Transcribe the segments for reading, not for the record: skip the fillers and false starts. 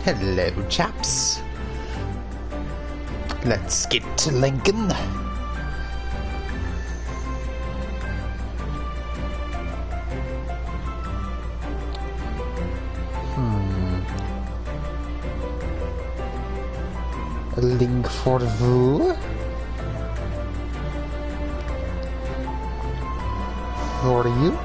Hello, chaps. Let's get to Lincoln. Lingford Vue. Who are you?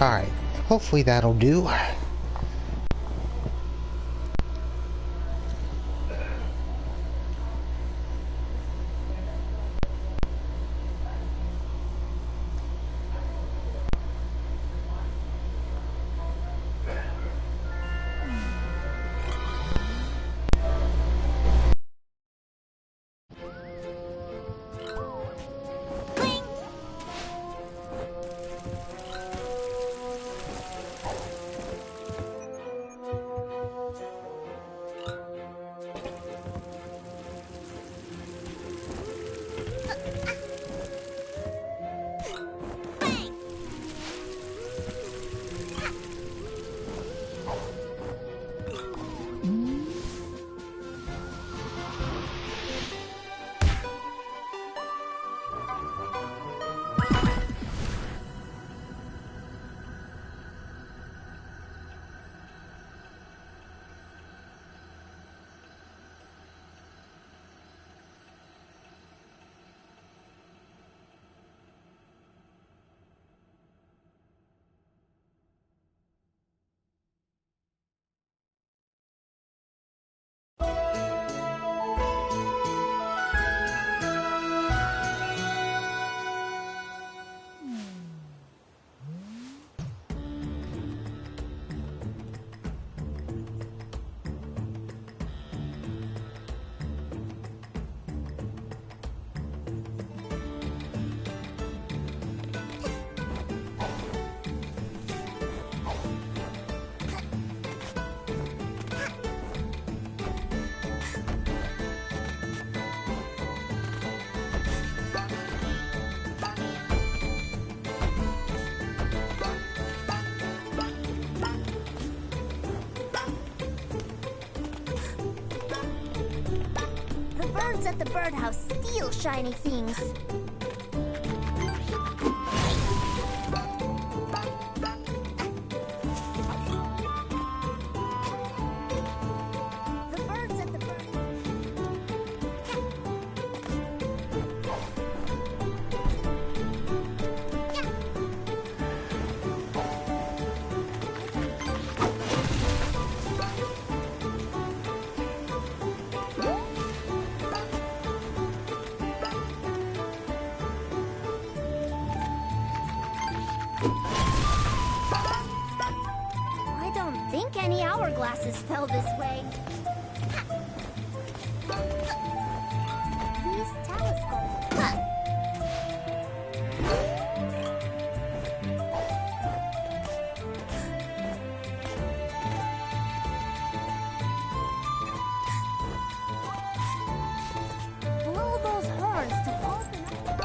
Alright, hopefully that'll do. Birds at the birdhouse steal shiny things. The birds at the I don't think any hourglasses fell this way. These telescopes. Blow those horns to open up.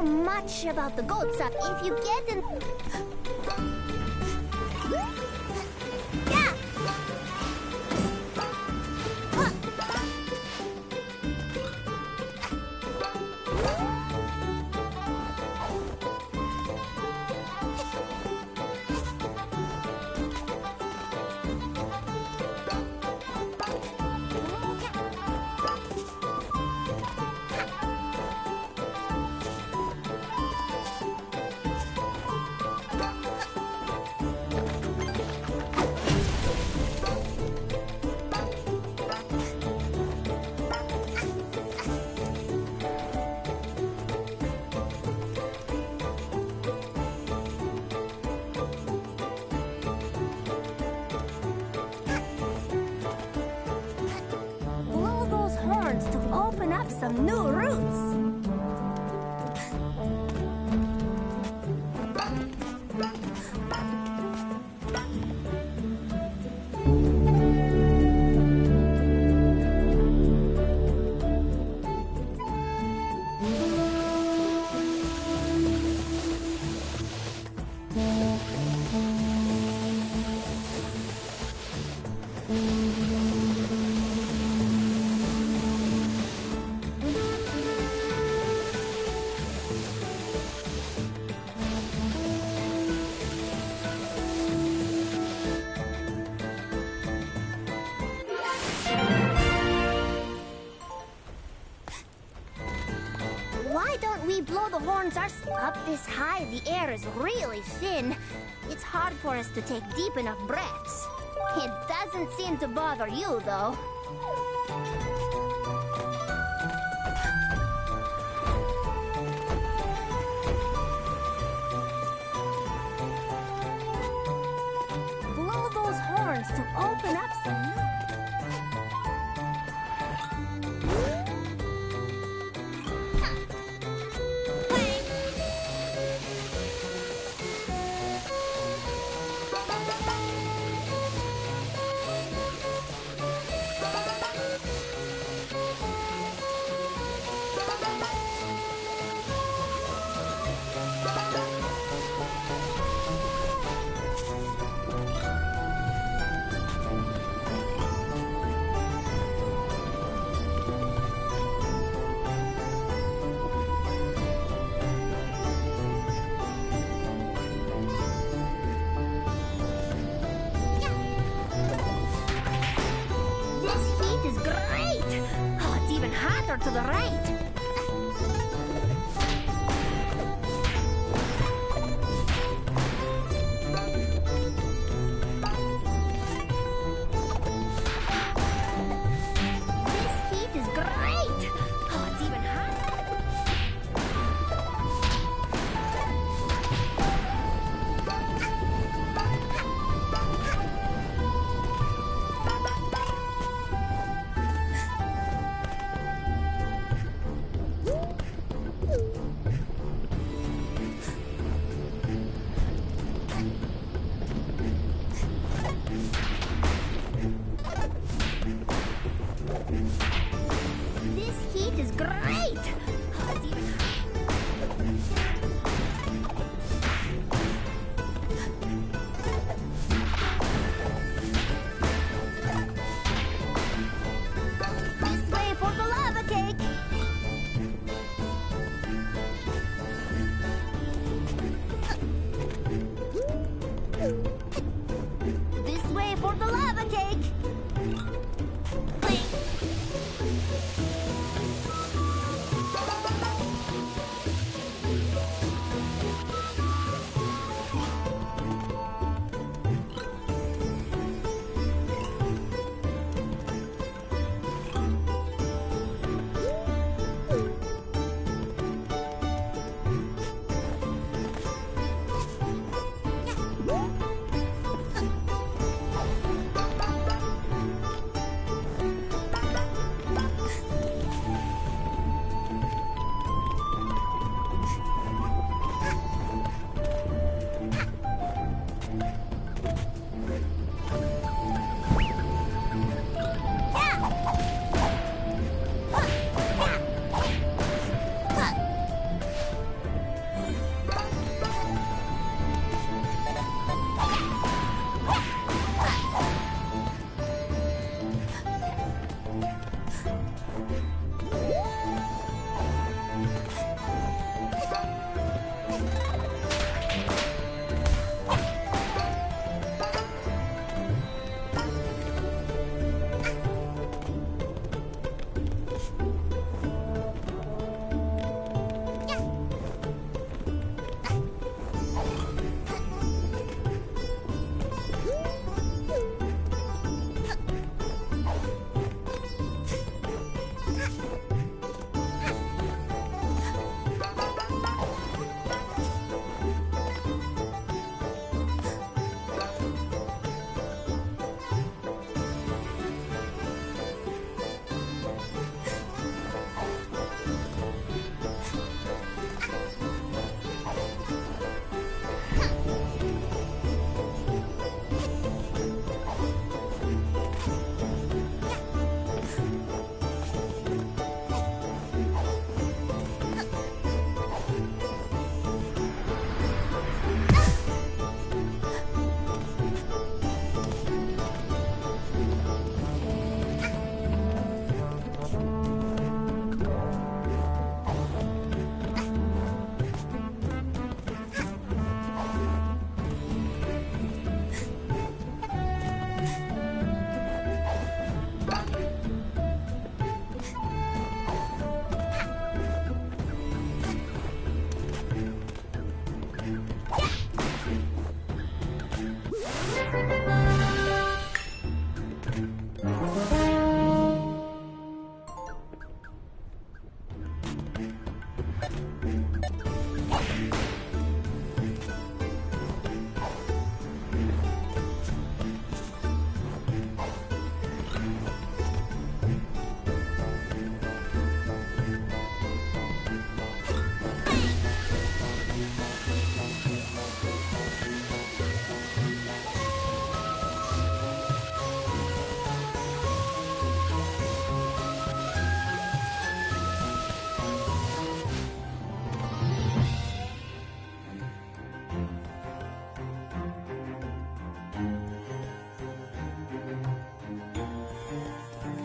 know much about the goats. If you get in... Yeah! Blow those horns to open up some new routes. Why don't we blow the horns up this high? The air is really thin. It's hard for us to take deep enough breaths. It doesn't seem to bother you, though. Blow those horns to open up some... Is great! Oh, it's even hotter to the right. This heat is great! Oh, it's even hotter. This heat is great! Oh, it's even this way for the lava cake! This way for the lava cake!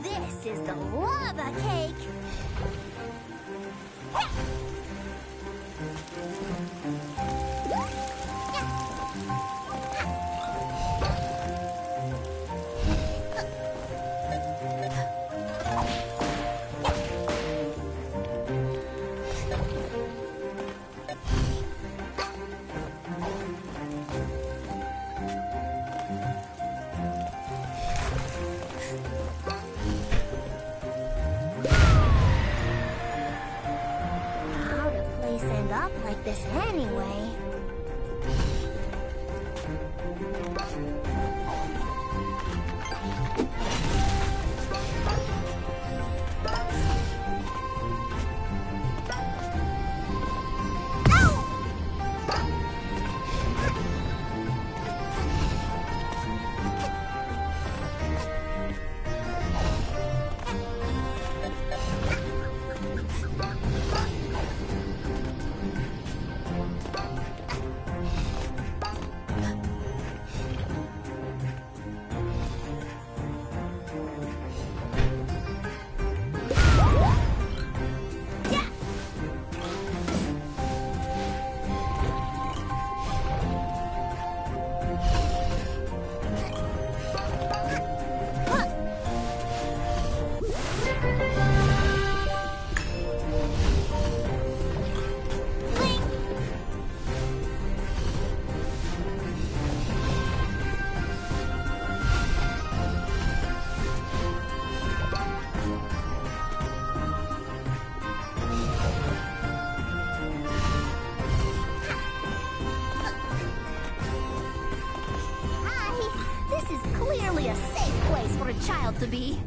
This is the lava cake! How'd a place end up like this anyway? This is clearly a safe place for a child to be.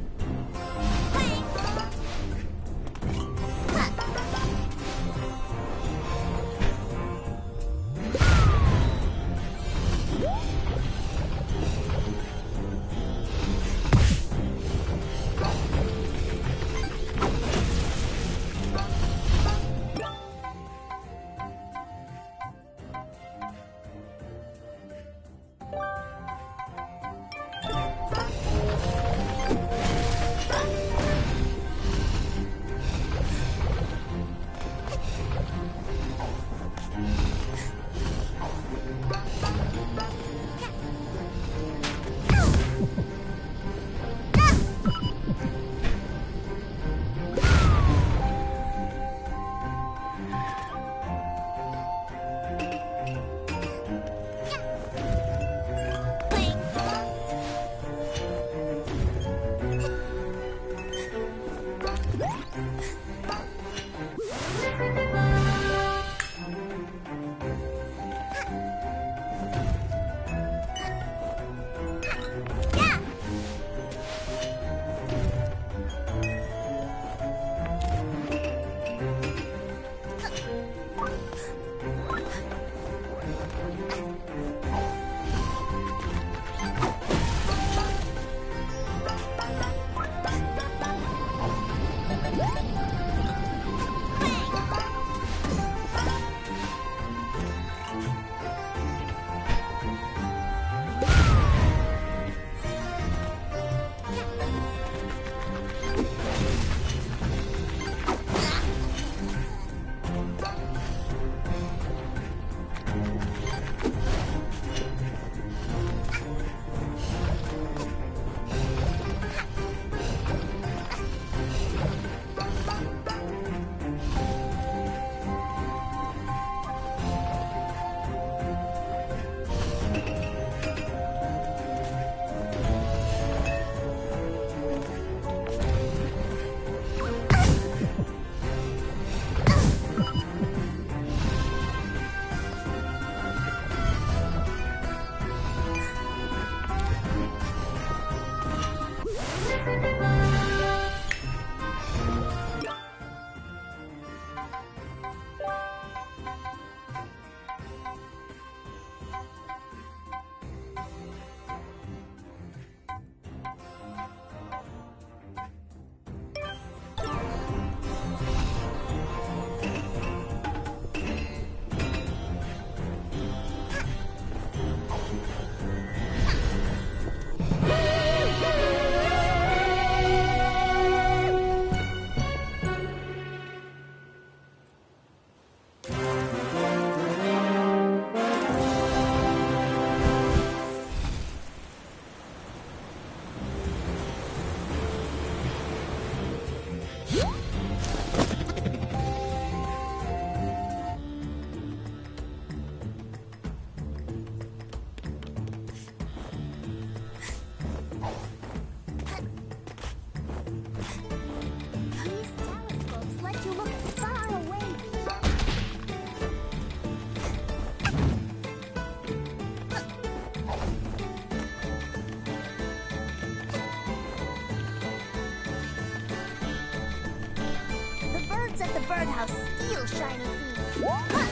birdhouse steal shiny things. Huh.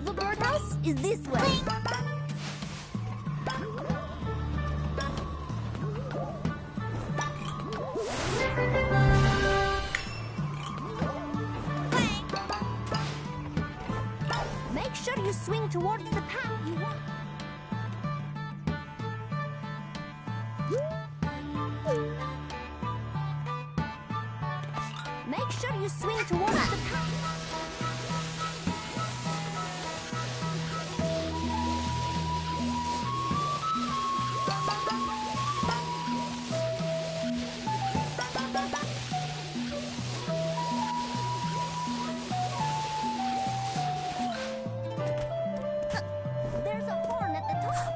The birdhouse is this way. Make sure you swing towards the path you want. Make sure you swing towards the path. There's a horn at the top.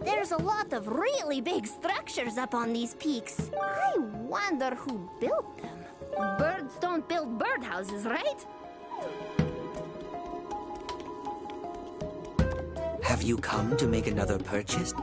There's a lot of really big structures up on these peaks. I wonder who built them. Birds don't build birdhouses, right? Have you come to make another purchase?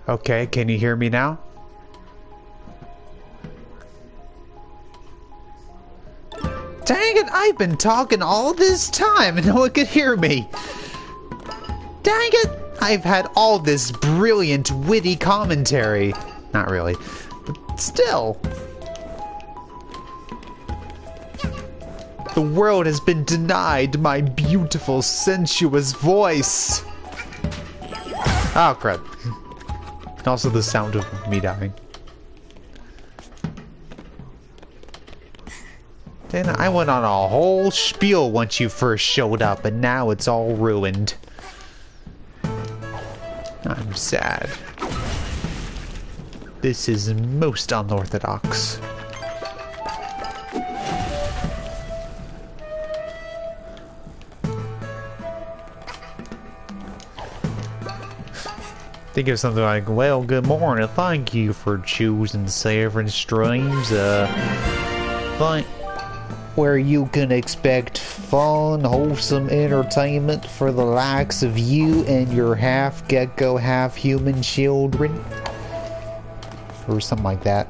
Okay, can you hear me now? Dang it, I've been talking all this time and no one could hear me. Dang it, I've had all this brilliant, witty commentary. Not really, but still. The world has been denied my beautiful, sensuous voice. Oh, crap. And also the sound of me dying. Then I went on a whole spiel once you first showed up, and now it's all ruined. I'm sad. This is most unorthodox. Think of something like, well, good morning, thank you for choosing Severin Streams, where you can expect fun, wholesome entertainment for the likes of you and your half-gecko, half-human children. Or something like that.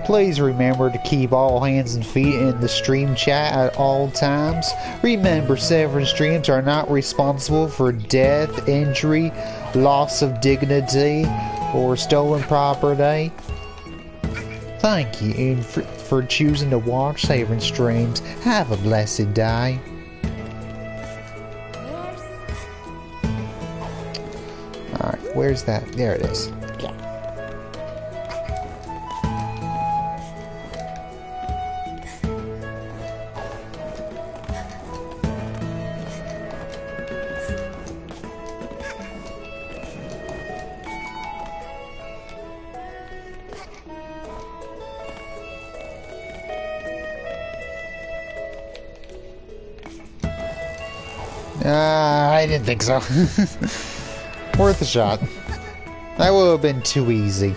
Please remember to keep all hands and feet in the stream chat at all times. Remember, Severin Streams are not responsible for death, injury, loss of dignity, or stolen property. Thank you for choosing to watch Severin Streams. Have a blessed day. Alright, where's that? There it is. I didn't think so. Worth a shot. That would have been too easy.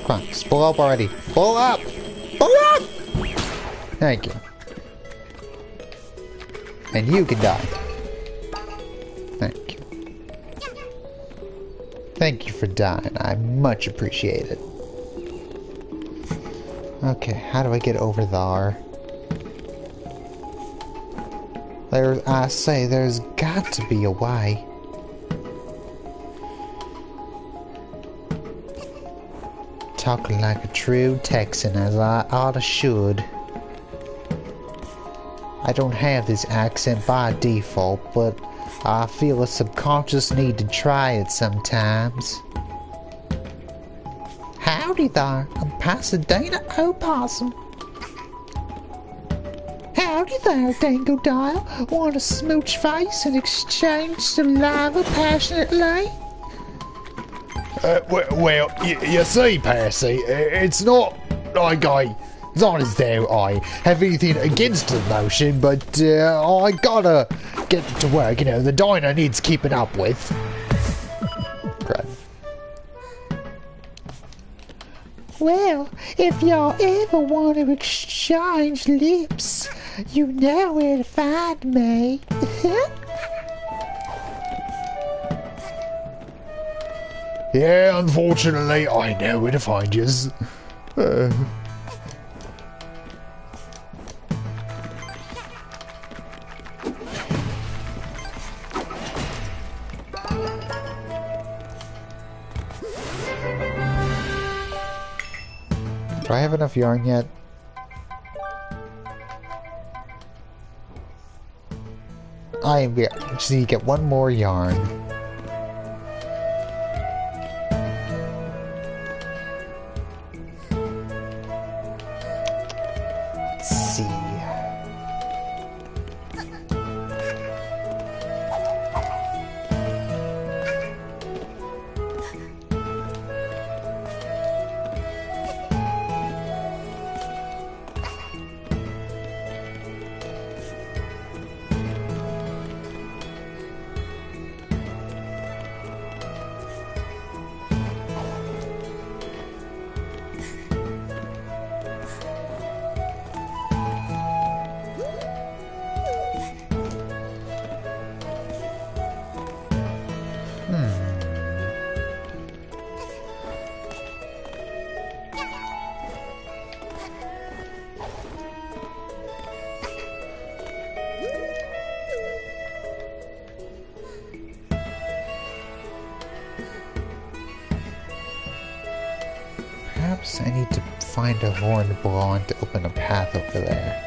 Come on, just blow up already. Blow up! Blow up! Thank you. And you can die. Thank you. Thank you for dying. I much appreciate it. Okay, how do I get over there? I say, there's got to be a way. Talking like a true Texan, as I oughta should. I don't have this accent by default, but I feel a subconscious need to try it sometimes. Howdy there, I'm Pasadena Opossum. Howdy there, Dangodile. Want a smooch face and exchange saliva passionately? Well, you see, Percy, it's not like it's not as though I have anything against the notion, but I gotta get to work, you know, the diner needs keeping up with. Right. Well, if y'all ever want to exchange lips, you know where to find me. Yeah, unfortunately, I know where to find yous. Do I have enough yarn yet? I just need to get one more yarn. Let's see. So I need to find a horn to blow on to open a path over there.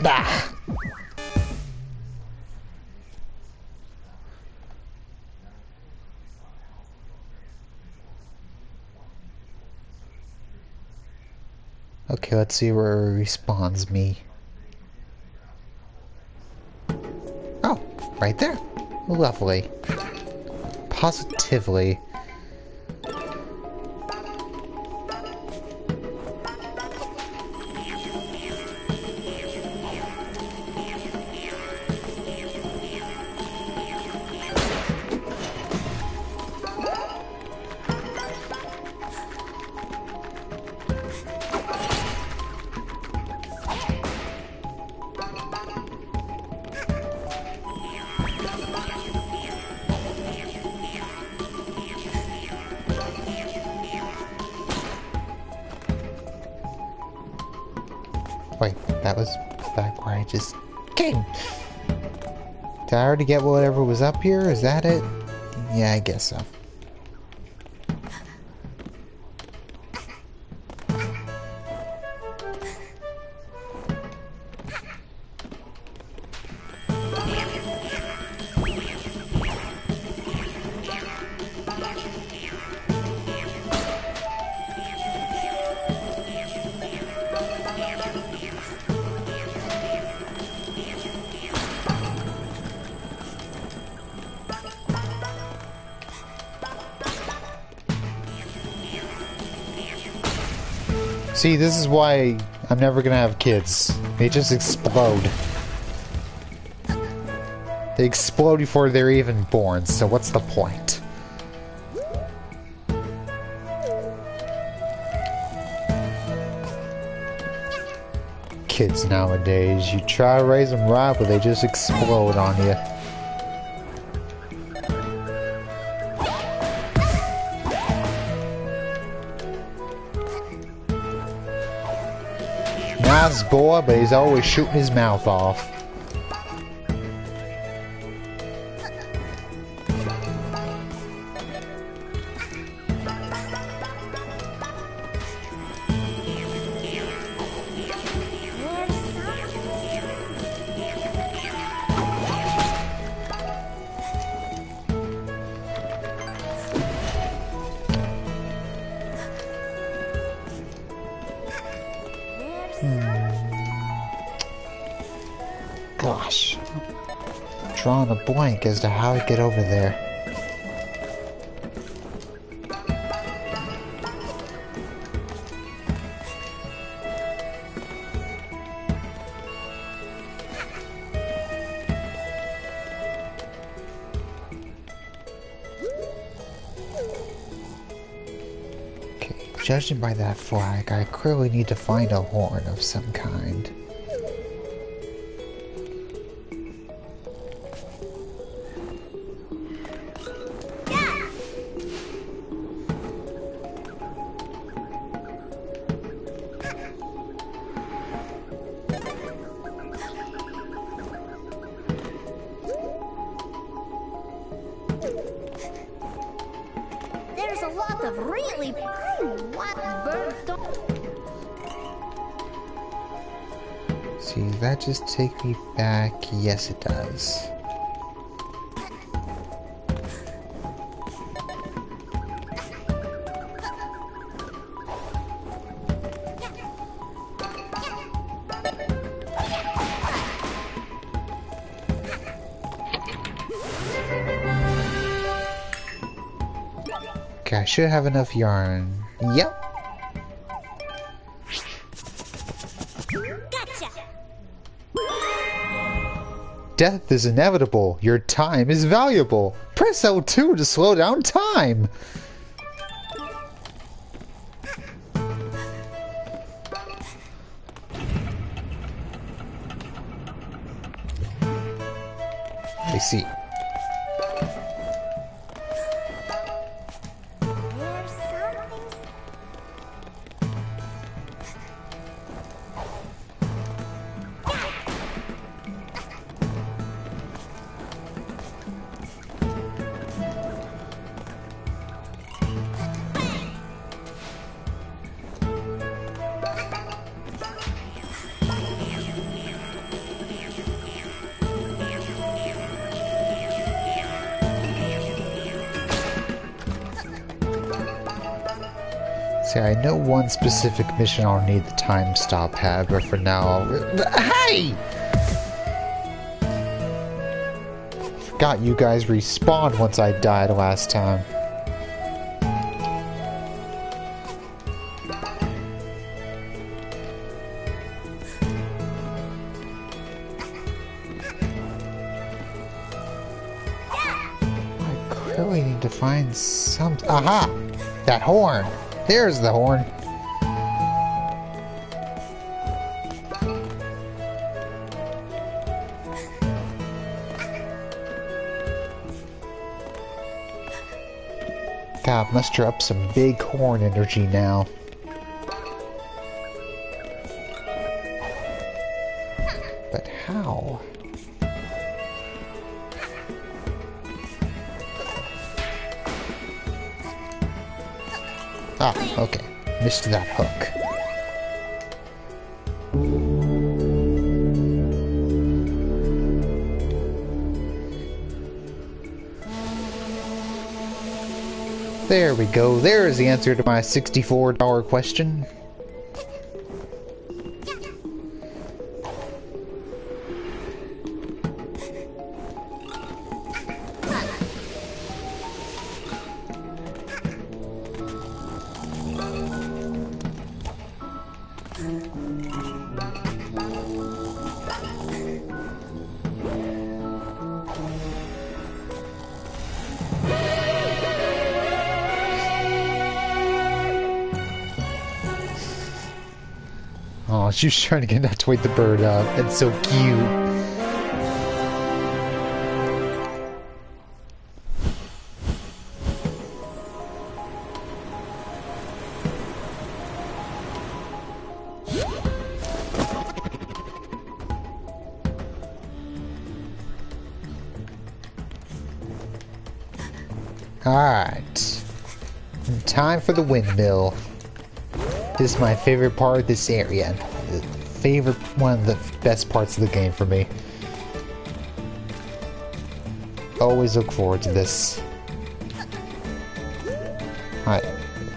Ah! Okay, let's see where it respawns me. Oh, right there. Lovely. Positively. Wait, that was back where I just came. Did I already get whatever was up here? Is that it? Yeah, I guess so. See, this is why I'm never gonna have kids. They just explode. They explode before they're even born, so what's the point? Kids nowadays, you try to raise them right, but they just explode on you. Nice boy, but he's always shooting his mouth off. Gosh, I'm drawing a blank as to how I get over there. Okay, judging by that flag, I clearly need to find a horn of some kind. There's a lot of really what birds don't. See, that just take me back? Yes, it does. Okay, I should have enough yarn. Yep. Gotcha. Death is inevitable. Your time is valuable. Press L2 to slow down time. I see. There's something. See, I know one specific mission I'll need the time stop hat, but for now, hey! Forgot you guys respawned once I died last time. I really need to find some. Aha! That horn! There's the horn. God, muster up some big horn energy now. But how? Ah, okay. Missed that hook. There we go. There is the answer to my $64 question. Oh, she was trying to get that to wake the bird up. That's so cute. Alright. Time for the windmill. This is my favorite part of this area. One of the best parts of the game for me. Always look forward to this. Alright.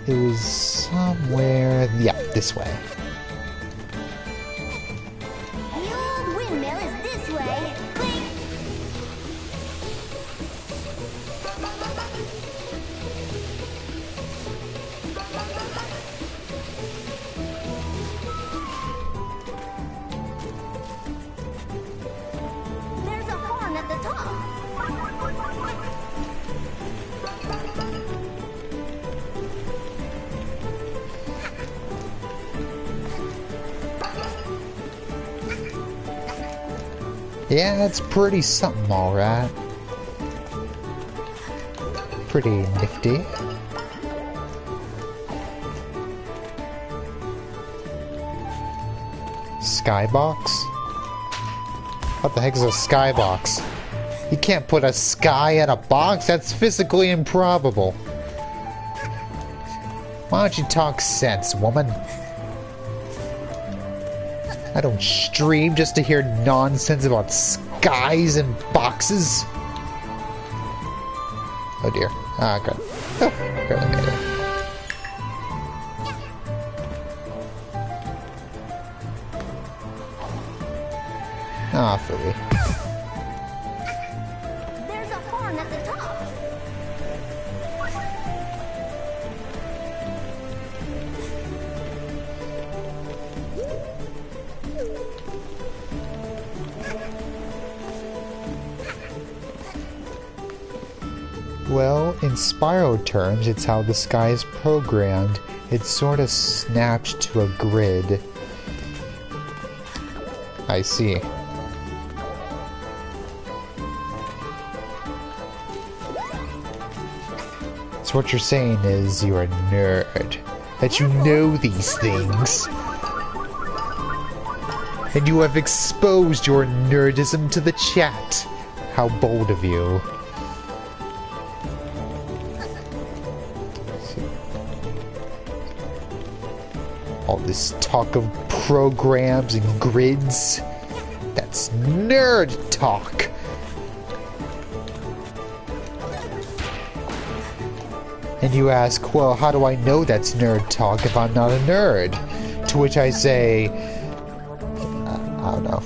It was somewhere... yeah, this way. The old windmill is this way. Clink. There's a horn at the top. Yeah, that's pretty something, alright. Pretty nifty. Skybox? What the heck is a skybox? You can't put a sky in a box, that's physically improbable. Why don't you talk sense, woman? I don't stream just to hear nonsense about skies and boxes. Oh dear. Ah, good. Okay. Ah, Philly. There's a horn at the top. Well, in Spyro terms, it's how the sky is programmed. It's sort of snapped to a grid. I see. So what you're saying is you're a nerd. That you know these things. And you have exposed your nerdism to the chat. How bold of you. All this talk of programs and grids. That's nerd talk. And you ask, well, how do I know that's nerd talk if I'm not a nerd? To which I say, I don't know.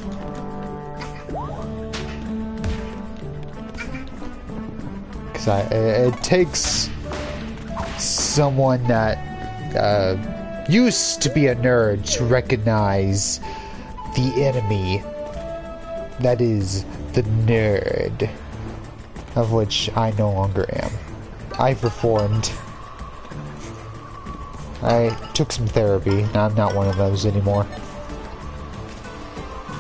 Because it takes someone that used to be a nerd to recognize the enemy that is the nerd, of which I no longer am. I've reformed. I took some therapy. Now I'm not one of those anymore.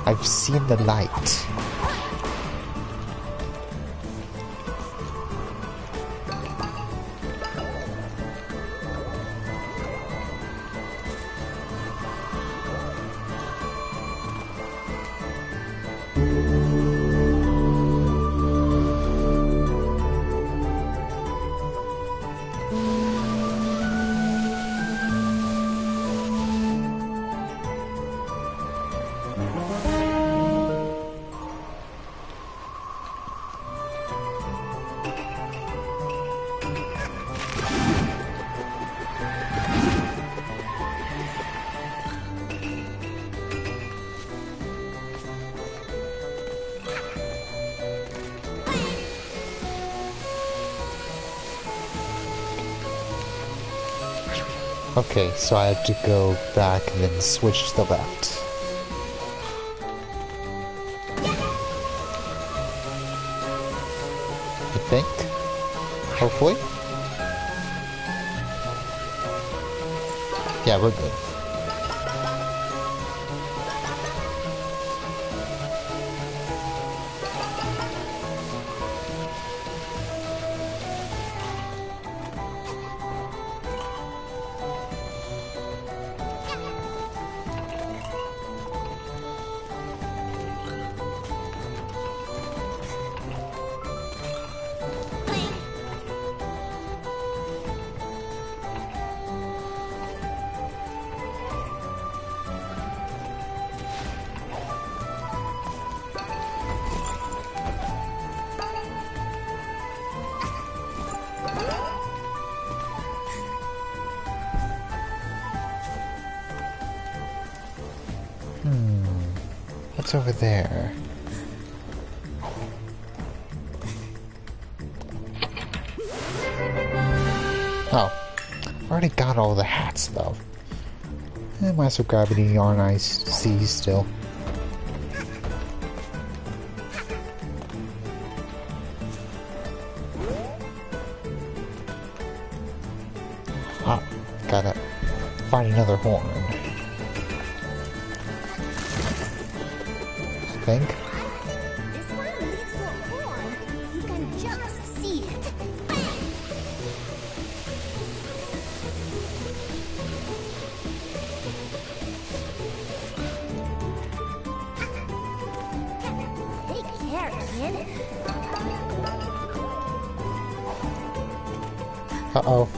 I've seen the light. Okay, so I have to go back and then switch to the left. I think. Hopefully. Yeah, we're good. What's over there? Oh. I've already got all the hats, though. I might as well grab any yarn I see still. Ah, gotta find another horn. I think. This one leads to a horn. You can just see it. Take care, kid. Uh-oh.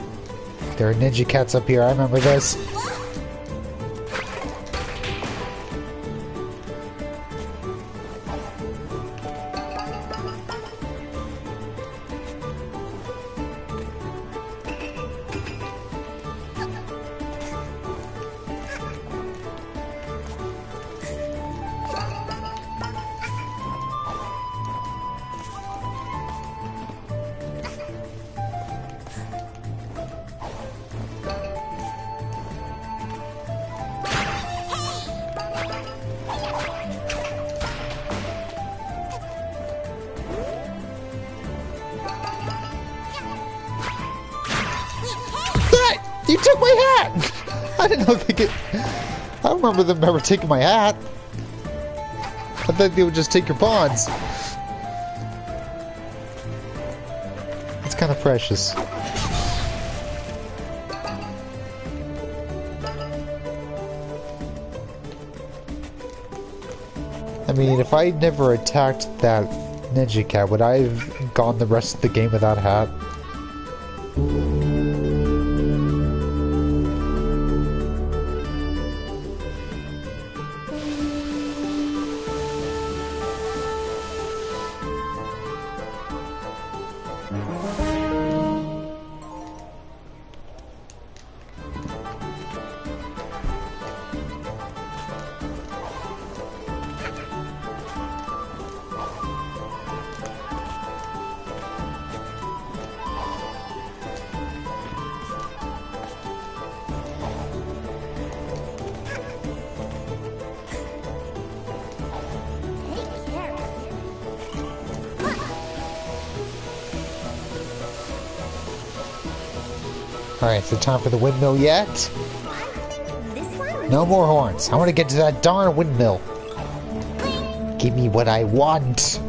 There are ninja cats up here. I remember this. You took my hat! I didn't know they could... I don't remember them ever taking my hat. I thought they would just take your pawns. It's kind of precious. I mean, if I never attacked that ninja cat, would I have gone the rest of the game without a hat? Alright, so time for the windmill yet? This one? No more horns. I want to get to that darn windmill. Give me what I want.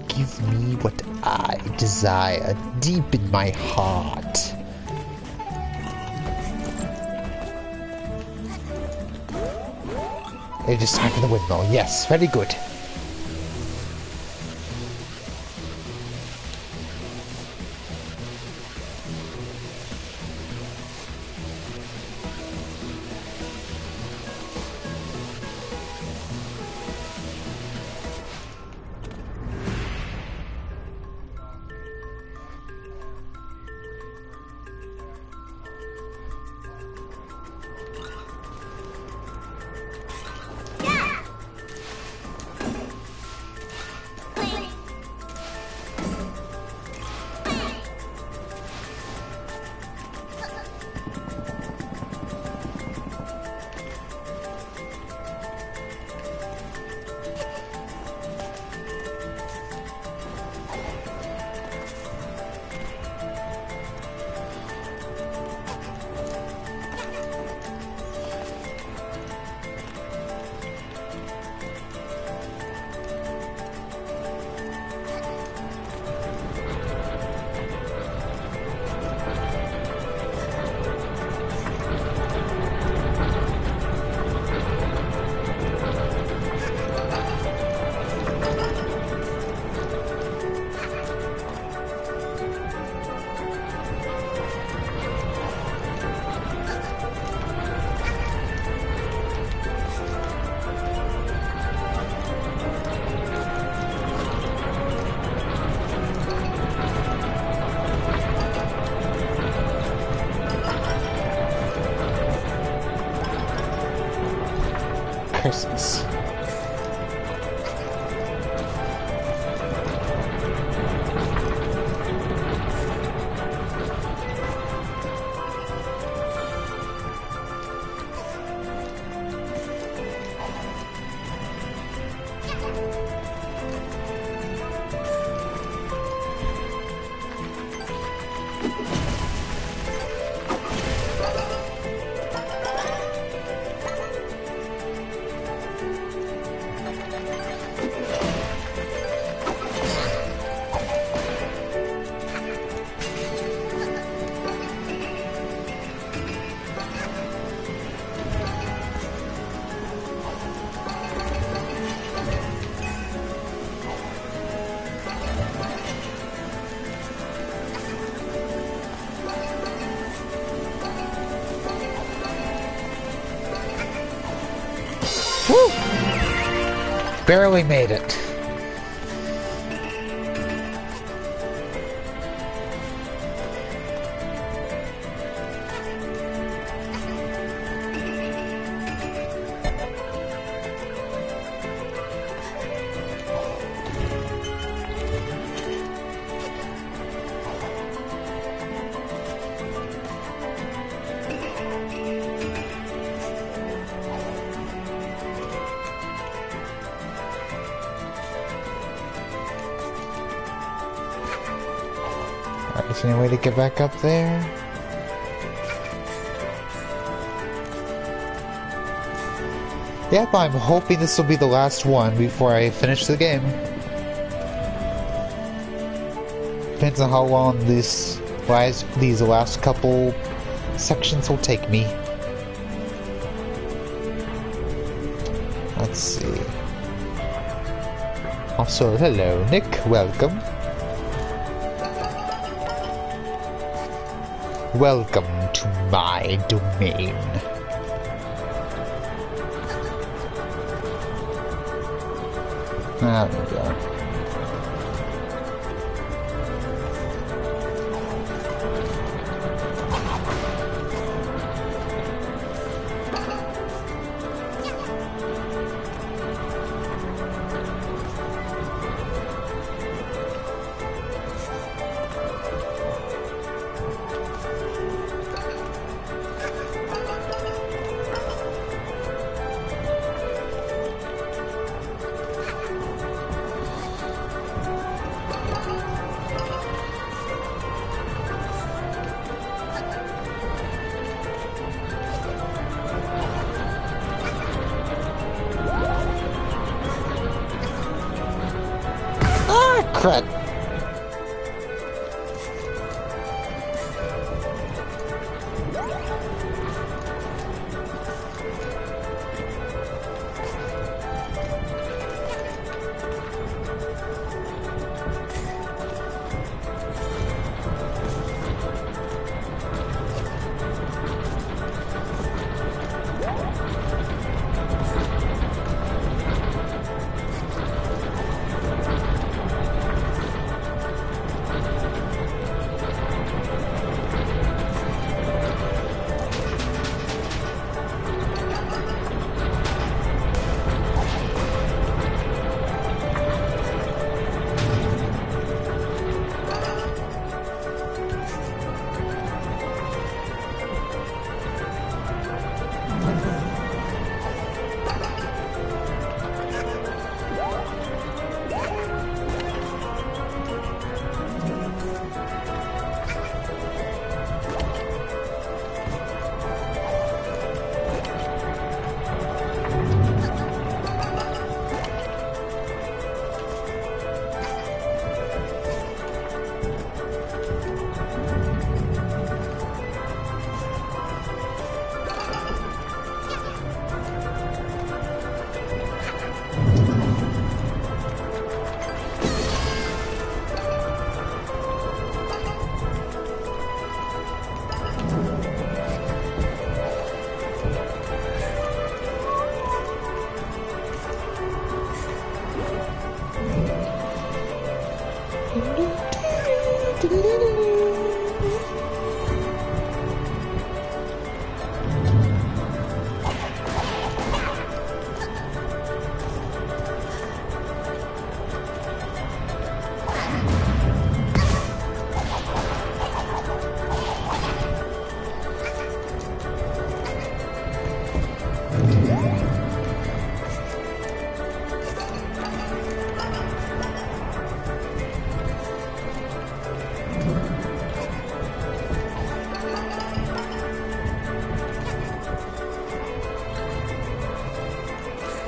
Give me what I desire deep in my heart. It is time for the windmill. Yes, very good. Christmas. Woo! Barely made it. Is there any way to get back up there? Yep, I'm hoping this will be the last one before I finish the game. Depends on how long these last couple sections will take me. Let's see. Also, hello, Nick. Welcome. Welcome to my domain. There we go. crud.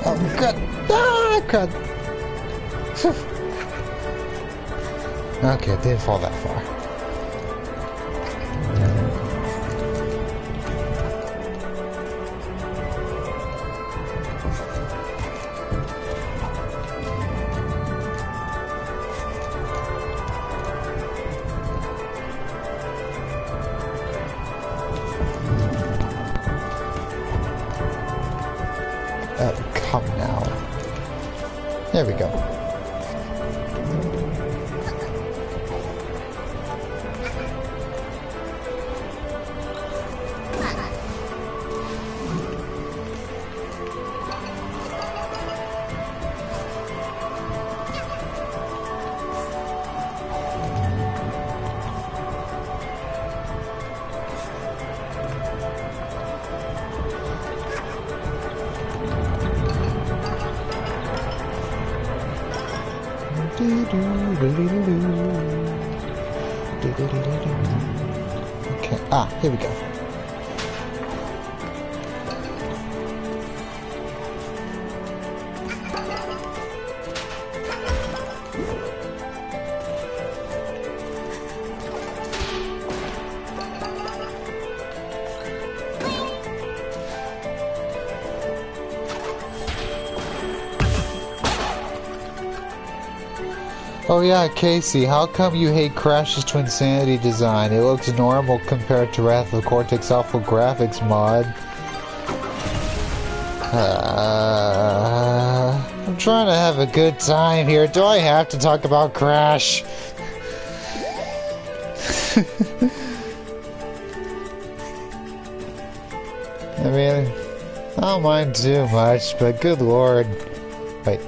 Oh, crud. Ah, crud. Okay, it didn't fall that far. Oh, come now. There we go. Okay, here we go. Oh yeah, Casey, how come you hate Crash's Twinsanity design? It looks normal compared to Wrath of Cortex Awful Graphics mod. I'm trying to have a good time here. Do I have to talk about Crash? I mean, I don't mind too much, but good lord. Wait,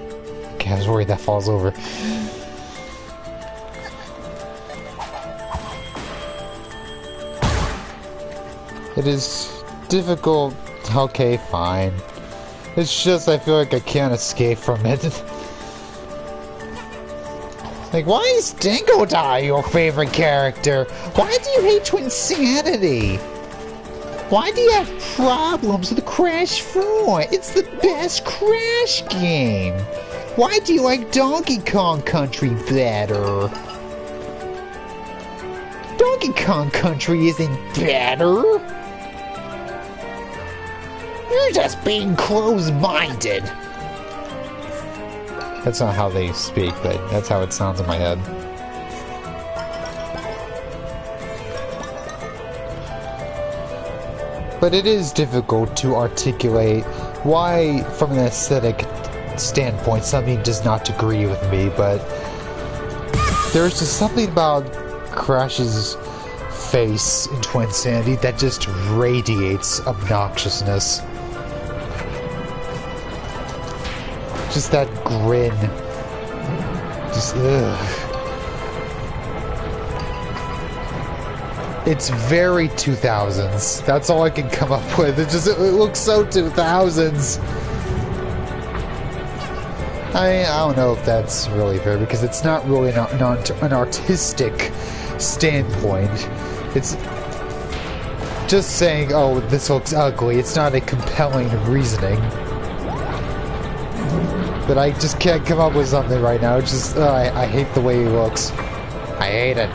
okay, I was worried that falls over. It is difficult. Okay, fine. It's just I feel like I can't escape from it. Like, why is Dingodile your favorite character? Why do you hate Twinsanity? Why do you have problems with Crash 4? It's the best Crash game! Why do you like Donkey Kong Country better? Donkey Kong Country isn't better. You're just being close-minded. That's not how they speak, but that's how it sounds in my head. But it is difficult to articulate why, from an aesthetic standpoint, something does not agree with me, but there's just something about Crash's face in Twinsanity that just radiates obnoxiousness. Just that grin. Just, ugh. It's very 2000s. That's all I can come up with. It looks so 2000s. I don't know if that's really fair, because it's not really an artistic standpoint. It's just saying, oh, this looks ugly. It's not a compelling reasoning. But I just can't come up with something right now. It's just, I hate the way he looks. I hate it.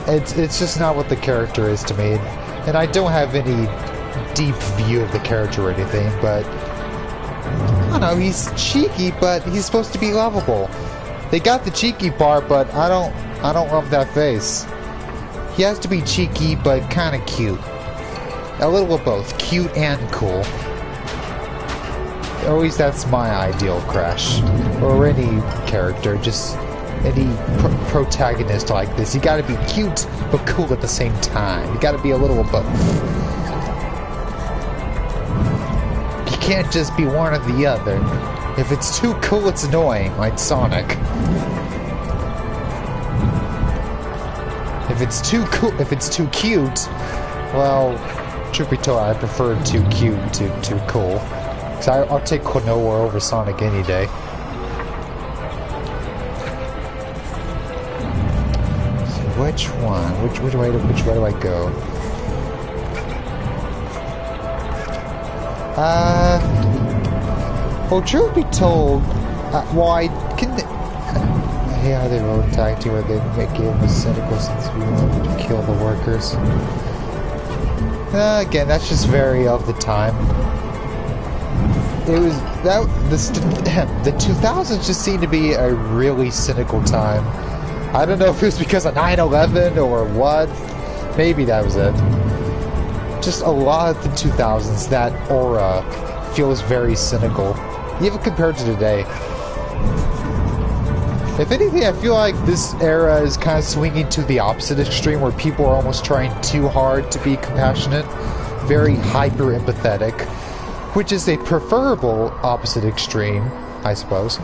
It's just not what the character is to me. And I don't have any deep view of the character or anything, but I don't know, he's cheeky, but he's supposed to be lovable. They got the cheeky part, but I don't love that face. He has to be cheeky, but kind of cute. A little of both, cute and cool. At least that's my ideal Crash. Or any character, just any protagonist like this. You gotta be cute, but cool at the same time. You gotta be a little of both. You can't just be one or the other. If it's too cool, it's annoying, like Sonic. If it's too cool, if it's too cute, well, truth be told, I prefer too cute to too cool. Cause I'll take Klonoa over Sonic any day. So which one? Which way do I go? Well, truth be told, yeah, they wrote a tag team where they give them a cynical since we wanted to kill the workers. Again, that's just very of the time. It was that the 2000s just seemed to be a really cynical time. I don't know if it was because of 9/11 or what. Maybe that was it. Just a lot of the 2000s, that aura feels very cynical, even compared to today. If anything, I feel like this era is kind of swinging to the opposite extreme, where people are almost trying too hard to be compassionate, very hyper-empathetic, which is a preferable opposite extreme, I suppose.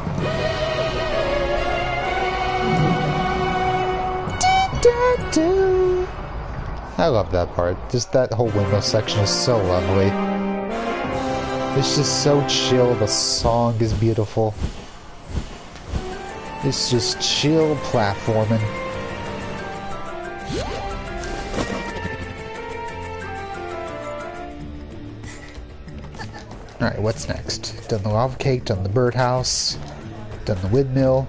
I love that part. Just that whole window section is so lovely. It's just so chill. The song is beautiful. It's just chill platforming. Alright, what's next? Done the lava cake, done the birdhouse, done the windmill.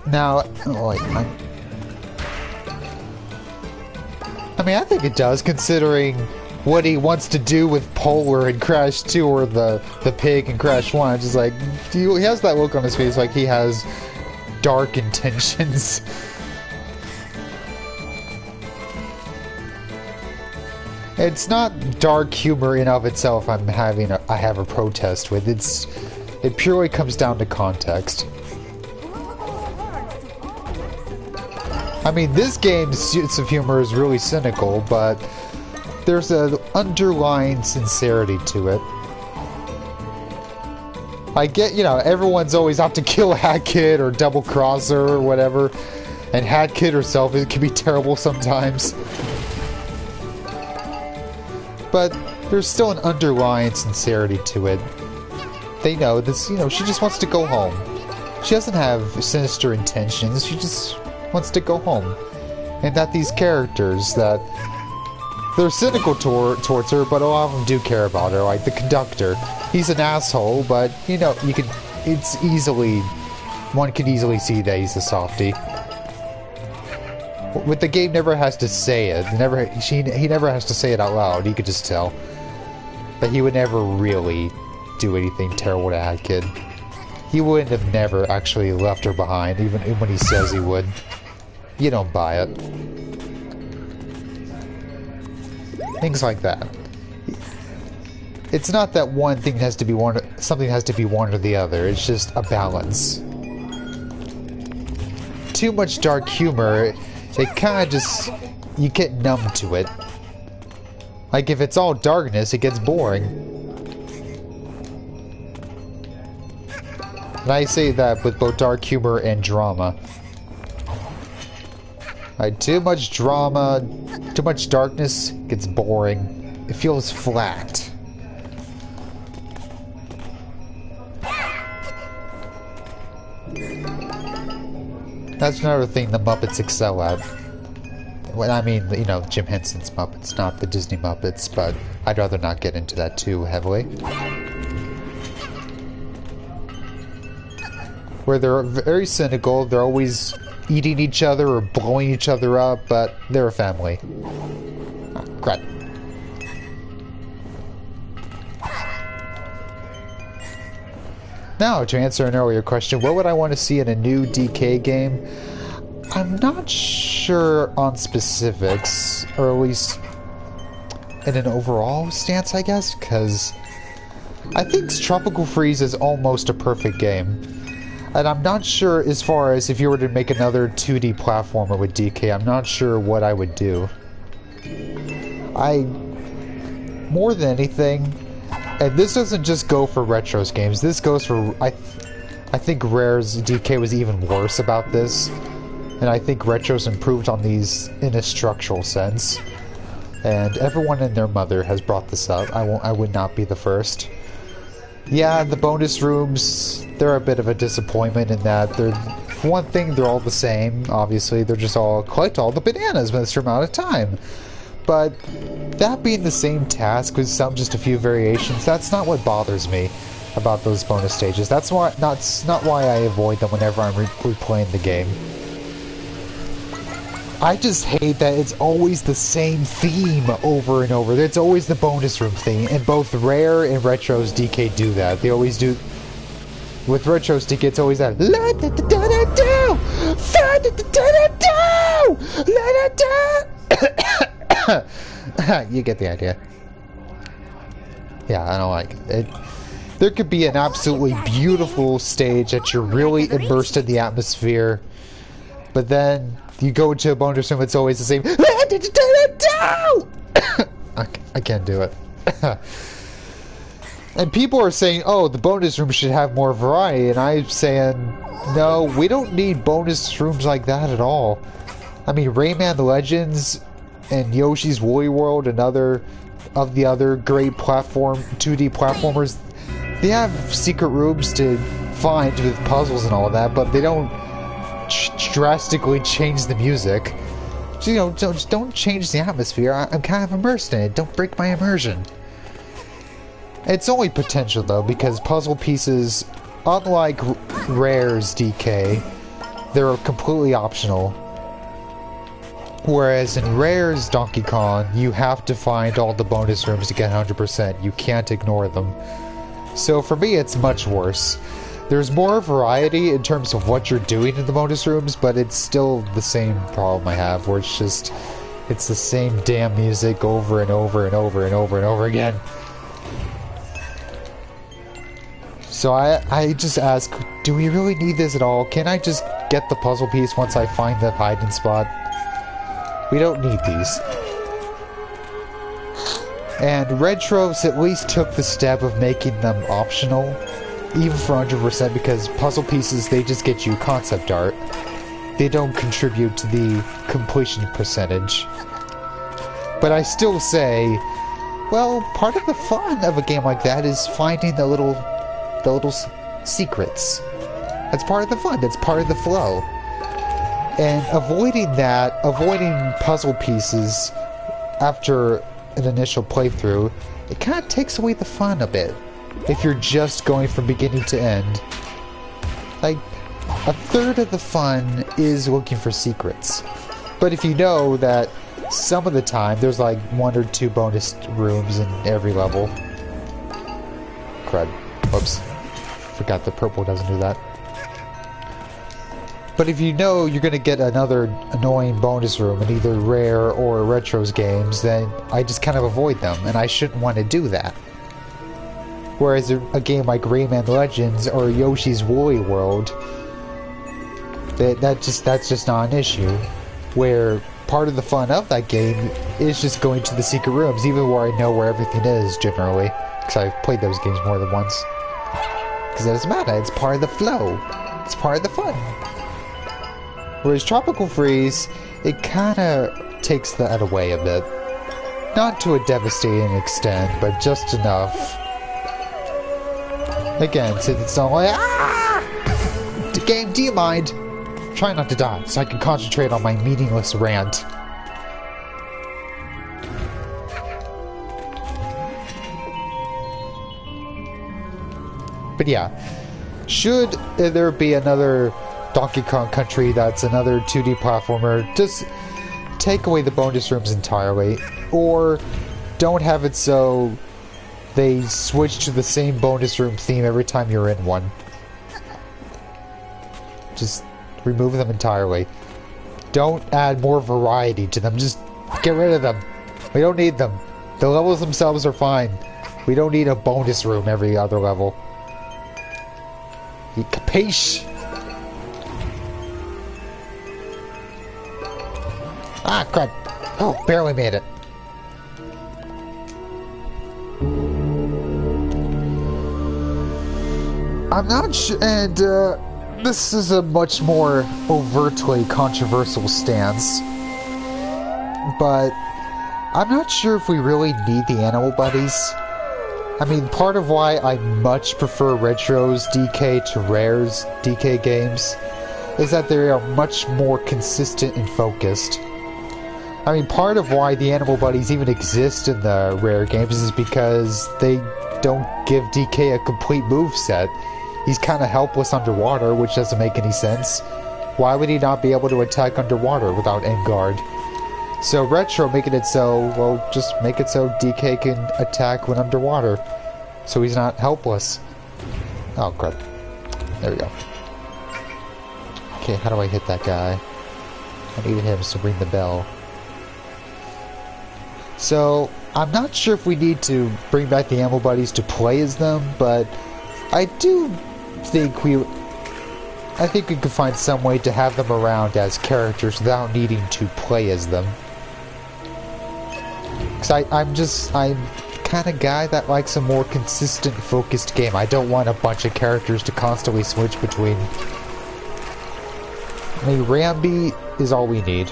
Now, like, I mean, I think it does, considering what he wants to do with Polar in Crash 2 or the pig in Crash 1. It's just like, he has that look on his face like he has dark intentions. It's not dark humor in of itself I have a protest with. It purely comes down to context. I mean, this game's sense of humor is really cynical, but there's an underlying sincerity to it. I get, you know, everyone's always out to kill Hat Kid or double cross her or whatever, and Hat Kid herself, it can be terrible sometimes. But there's still an underlying sincerity to it. They know this, you know, she just wants to go home. She doesn't have sinister intentions, she just wants to go home. And that these characters that they're cynical towards her, but a lot of them do care about her. Like the conductor, he's an asshole, but you know, one can easily see that he's a softie. But the game never has to say it. He never has to say it out loud. You could just tell. But he would never really do anything terrible to that kid. He wouldn't have never actually left her behind, even when he says he would. You don't buy it. Things like that. It's not that one thing has to be something has to be one or the other. It's just a balance. Too much dark humor, it kind of just, you get numb to it. Like if it's all darkness, it gets boring. And I say that with both dark humor and drama. Like too much drama, too much darkness gets boring. It feels flat. That's another thing the Muppets excel at. Well, I mean, you know, Jim Henson's Muppets, not the Disney Muppets, but I'd rather not get into that too heavily. Where they're very cynical, they're always eating each other or blowing each other up, but they're a family. Oh, crap. Now, to answer an earlier question, what would I want to see in a new DK game? I'm not sure on specifics, or at least in an overall stance, I guess, because I think Tropical Freeze is almost a perfect game. And I'm not sure as far as if you were to make another 2D platformer with DK, I'm not sure what I would do. More than anything, and this doesn't just go for Retro's games, this goes for, I think Rare's DK was even worse about this, and I think Retro's improved on these in a structural sense. And everyone and their mother has brought this up, I would not be the first. Yeah, the bonus rooms, they're a bit of a disappointment in that they're, for one thing, they're all the same, obviously, they're just all, collect all the bananas within a certain amount of time. But that being the same task with just a few variations, that's not what bothers me about those bonus stages. That's why not why I avoid them whenever I'm replaying the game. I just hate that it's always the same theme over and over. It's always the bonus room theme, and both Rare and Retro's DK do that. They always do. With Retro's DK, it's always that. La da da da da da, fa da da da da, la da da. You get the idea. Yeah, I don't like it. There could be an absolutely beautiful stage that you're really immersed in the atmosphere, but then you go into a bonus room, it's always the same. I can't do it. And people are saying, oh, the bonus room should have more variety, and I'm saying, no, we don't need bonus rooms like that at all. I mean, Rayman Legends and Yoshi's Woolly World and other of the other great 2D platformers, they have secret rooms to find with puzzles and all that, but they don't drastically change the music. So, you know, don't change the atmosphere. I'm kind of immersed in it. Don't break my immersion. It's only potential though, because puzzle pieces, unlike Rare's DK, they're completely optional. Whereas in Rare's Donkey Kong, you have to find all the bonus rooms to get 100%. You can't ignore them. So for me, it's much worse. There's more variety in terms of what you're doing in the bonus rooms, but it's still the same problem I have, where it's the same damn music over and over and over and over and over again. So I just ask, do we really need this at all? Can I just get the puzzle piece once I find the hiding spot? We don't need these. And Retros at least took the step of making them optional, even for 100%, because puzzle pieces, they just get you concept art. They don't contribute to the completion percentage. But I still say, well, part of the fun of a game like that is finding the little secrets. That's part of the fun, that's part of the flow. And avoiding puzzle pieces after an initial playthrough, it kind of takes away the fun a bit if you're just going from beginning to end. Like, a third of the fun is looking for secrets. But if you know that some of the time there's like 1 or 2 bonus rooms in every level. Crud. Whoops. Forgot the purple doesn't do that. But if you know you're going to get another annoying bonus room in either Rare or Retro's games, then I just kind of avoid them, and I shouldn't want to do that. Whereas a game like Rayman Legends or Yoshi's Woolly World, that's just not an issue. Where part of the fun of that game is just going to the secret rooms, even where I know where everything is generally, because I've played those games more than once. Because it doesn't matter, it's part of the flow, it's part of the fun. Whereas Tropical Freeze, it kind of takes that away a bit. Not to a devastating extent, but just enough. Again, since it's not like, ah! Game, do you mind? Try not to die, so I can concentrate on my meaningless rant. But yeah, should there be another Donkey Kong Country that's another 2D platformer, just take away the bonus rooms entirely, or don't have it so they switch to the same bonus room theme every time you're in one. Just remove them entirely. Don't add more variety to them, just get rid of them. We don't need them. The levels themselves are fine. We don't need a bonus room every other level. You capiche? Ah, crap. Oh, barely made it. I'm not sure, and this is a much more overtly controversial stance, but I'm not sure if we really need the animal buddies. I mean, part of why I much prefer Retro's DK to Rare's DK games is that they are much more consistent and focused. I mean, part of why the animal buddies even exist in the Rare games is because they don't give DK a complete moveset. He's kind of helpless underwater, which doesn't make any sense. Why would he not be able to attack underwater without end guard? So Retro making it so, well, just make it so DK can attack when underwater. So he's not helpless. Oh, crap. There we go. Okay, how do I hit that guy? I need him to ring the bell. So, I'm not sure if we need to bring back the animal buddies to play as them, but I do think we could find some way to have them around as characters without needing to play as them. Because I'm kind of guy that likes a more consistent, focused game. I don't want a bunch of characters to constantly switch between. I mean, Rambi is all we need.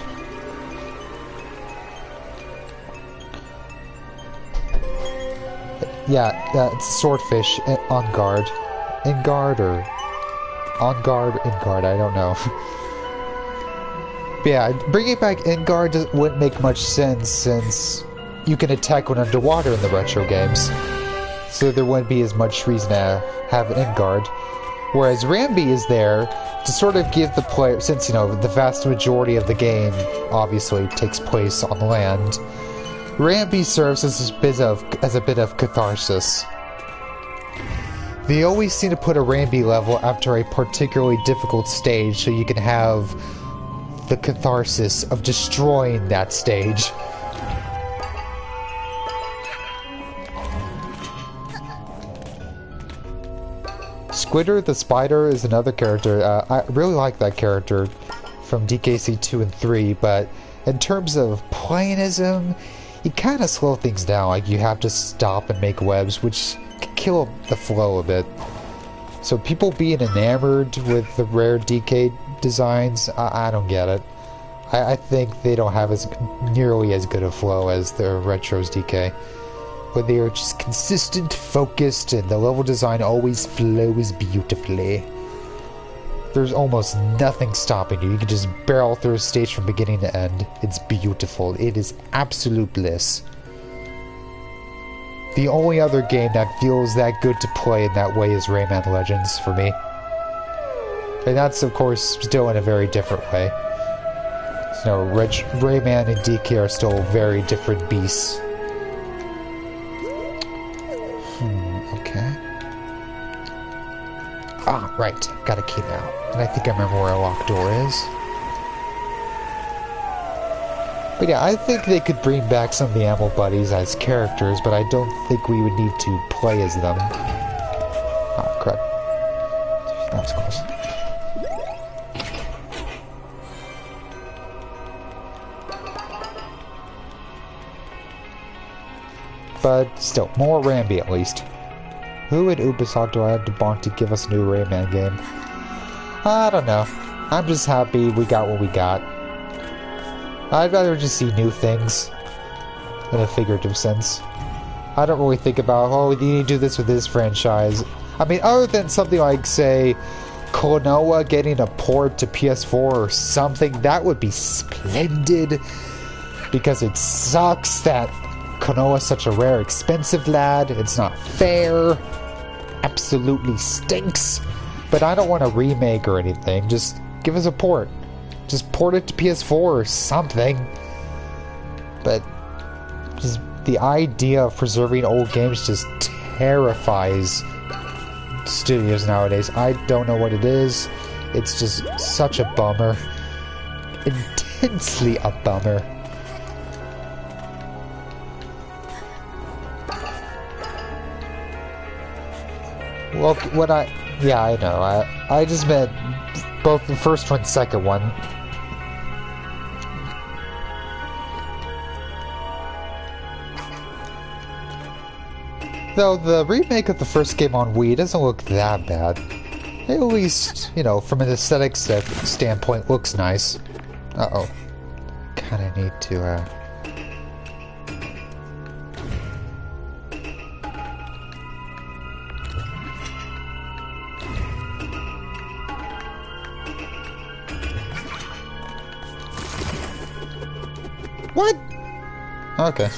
Yeah, it's Swordfish on guard. In guard or on guard, in guard, I don't know. But yeah, bringing back in guard wouldn't make much sense since you can attack when underwater in the Retro games. So there wouldn't be as much reason to have an in guard. Whereas Rambi is there to sort of give the player, since, you know, the vast majority of the game obviously takes place on land, Rambi serves as a bit of catharsis. They always seem to put a Rambi level after a particularly difficult stage so you can have the catharsis of destroying that stage. Squidder the Spider is another character. I really like that character from DKC 2 and 3, but in terms of playing as him, you kind of slow things down. Like, you have to stop and make webs, which can kill the flow a bit. So people being enamored with the Rare DK designs, I don't get it. I think they don't have nearly as good a flow as the Retro's DK. But they are just consistent, focused, and the level design always flows beautifully. There's almost nothing stopping you. You can just barrel through a stage from beginning to end. It's beautiful. It is absolute bliss. The only other game that feels that good to play in that way is Rayman Legends for me. And that's, of course, still in a very different way. So, Rayman and DK are still very different beasts. Okay. Ah, right. Got a key now. And I think I remember where a locked door is. But yeah, I think they could bring back some of the Animal Buddies as characters, but I don't think we would need to play as them. Oh, crap. That was close. But still, more Rambi at least. Who at Ubisoft do I have to bond to give us a new Rayman game? I don't know. I'm just happy we got what we got. I'd rather just see new things in a figurative sense. I don't really think about, oh, you need to do this with this franchise. I mean, other than something like, say, Klonoa getting a port to PS4 or something, that would be splendid. Because it sucks that Klonoa is such a rare, expensive lad. It's not fair. Absolutely stinks. But I don't want a remake or anything. Just give us a port. Just port it to PS4 or something. But just the idea of preserving old games just terrifies studios nowadays. I don't know what it is. It's just such a bummer. Intensely a bummer. Well, what yeah, I know. I just meant both the first one, second one. Though the remake of the first game on Wii doesn't look that bad. At least, you know, from an aesthetic standpoint, looks nice. Uh-oh. Kinda need to, What? Okay.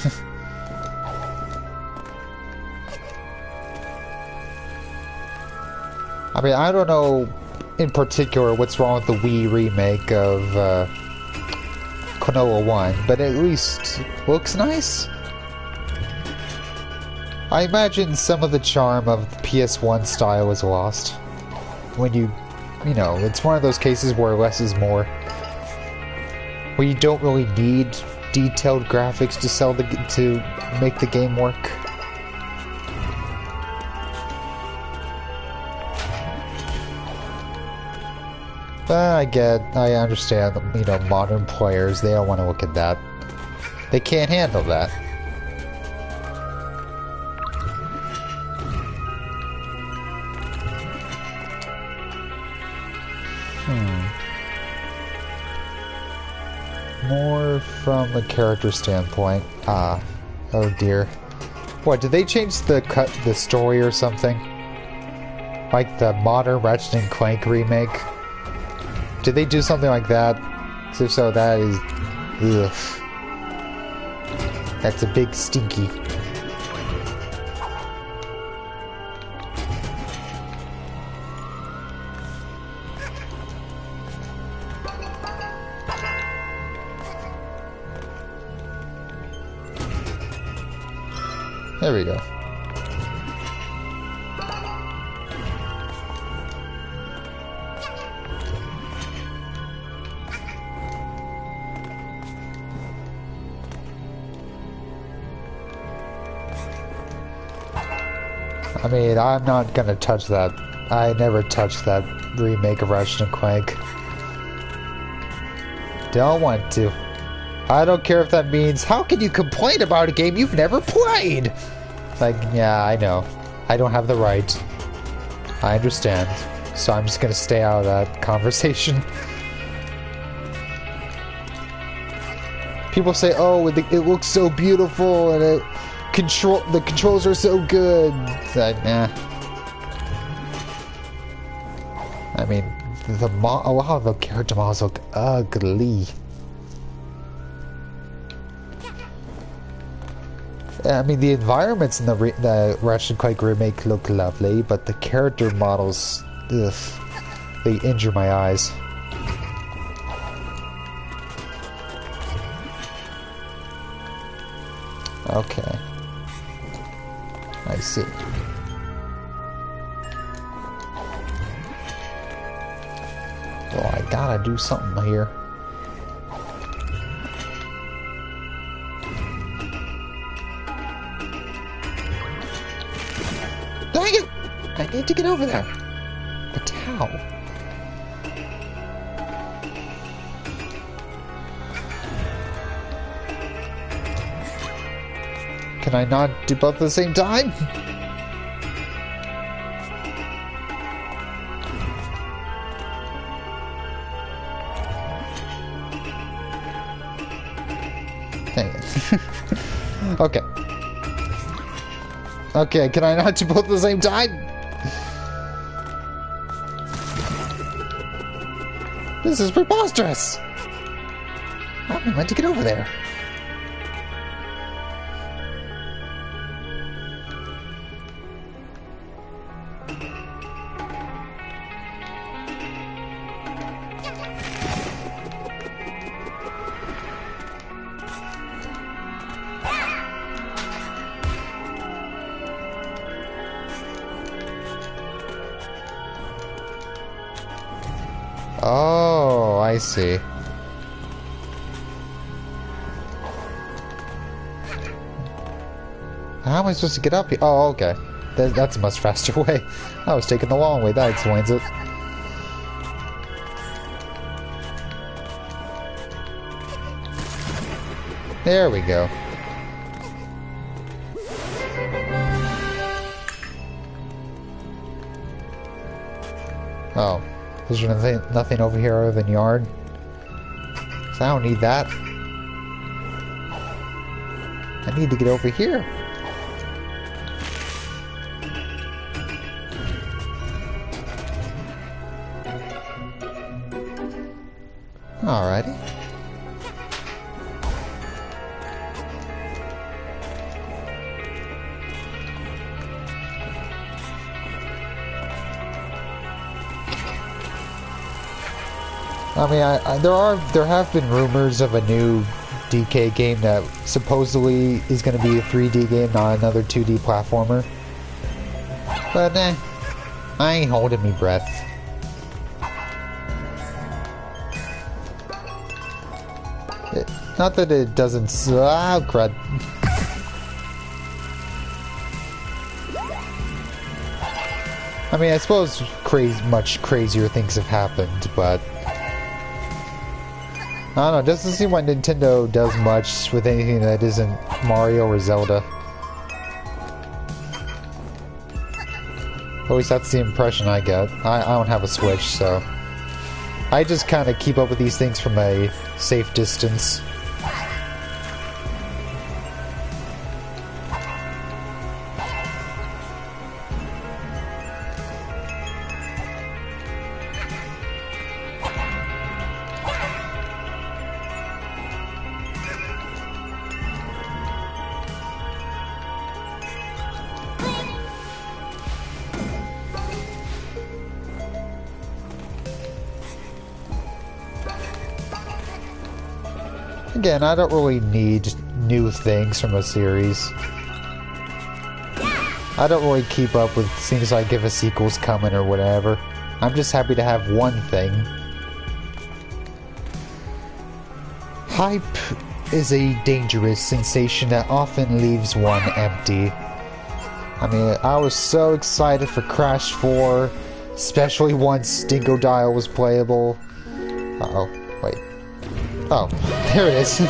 I mean, I don't know in particular what's wrong with the Wii remake of Klonoa 1, but at least looks nice. I imagine some of the charm of the PS1 style was lost. When you know, it's one of those cases where less is more. Where you don't really need detailed graphics to make the game work. But I understand, you know, modern players, they don't want to look at that. They can't handle that. More from a character standpoint. Oh dear. What, did they change the story or something? Like the modern Ratchet and Clank remake? Did they do something like that? So if so, that is... ugh. That's a big stinky. There we go. I mean, I'm not gonna touch that. I never touched that remake of Ratchet and Clank. Don't want to. I don't care if that means, how can you complain about a game you've never played? Like, yeah, I know. I don't have the right. I understand. So I'm just gonna stay out of that conversation. People say, oh, it looks so beautiful and the controls are so good. It's like, nah. I mean, a lot of the character models look ugly. I mean, the environments in the Ratchet and Clank remake look lovely, but the character models, ugh, they injure my eyes. Okay. I see. Well, I gotta do something here. Dang it! I need to get over there. But how? Can I not do both at the same time? Dang it. Okay. Okay, can I not do both at the same time? This is preposterous! How am I meant to get over there? Oh, I see. How am I supposed to get up here? Oh, okay. That's a much faster way. I was taking the long way. That explains it. There we go. Oh. Is there nothing over here other than yard? So I don't need that. I need to get over here. Alrighty. I mean, there have been rumors of a new DK game that supposedly is going to be a 3D game, not another 2D platformer. But I ain't holding me breath. Not that it doesn't. Ah, crud. I mean, I suppose much crazier things have happened, but I don't know, it doesn't seem like Nintendo does much with anything that isn't Mario or Zelda. At least that's the impression I get. I don't have a Switch, so I just kind of keep up with these things from a safe distance. Again, I don't really need new things from a series. I don't really keep up with things like if a sequel's coming or whatever. I'm just happy to have one thing. Hype is a dangerous sensation that often leaves one empty. I mean, I was so excited for Crash 4, especially once Dingodile was playable. Uh-oh, wait. Oh, there it is.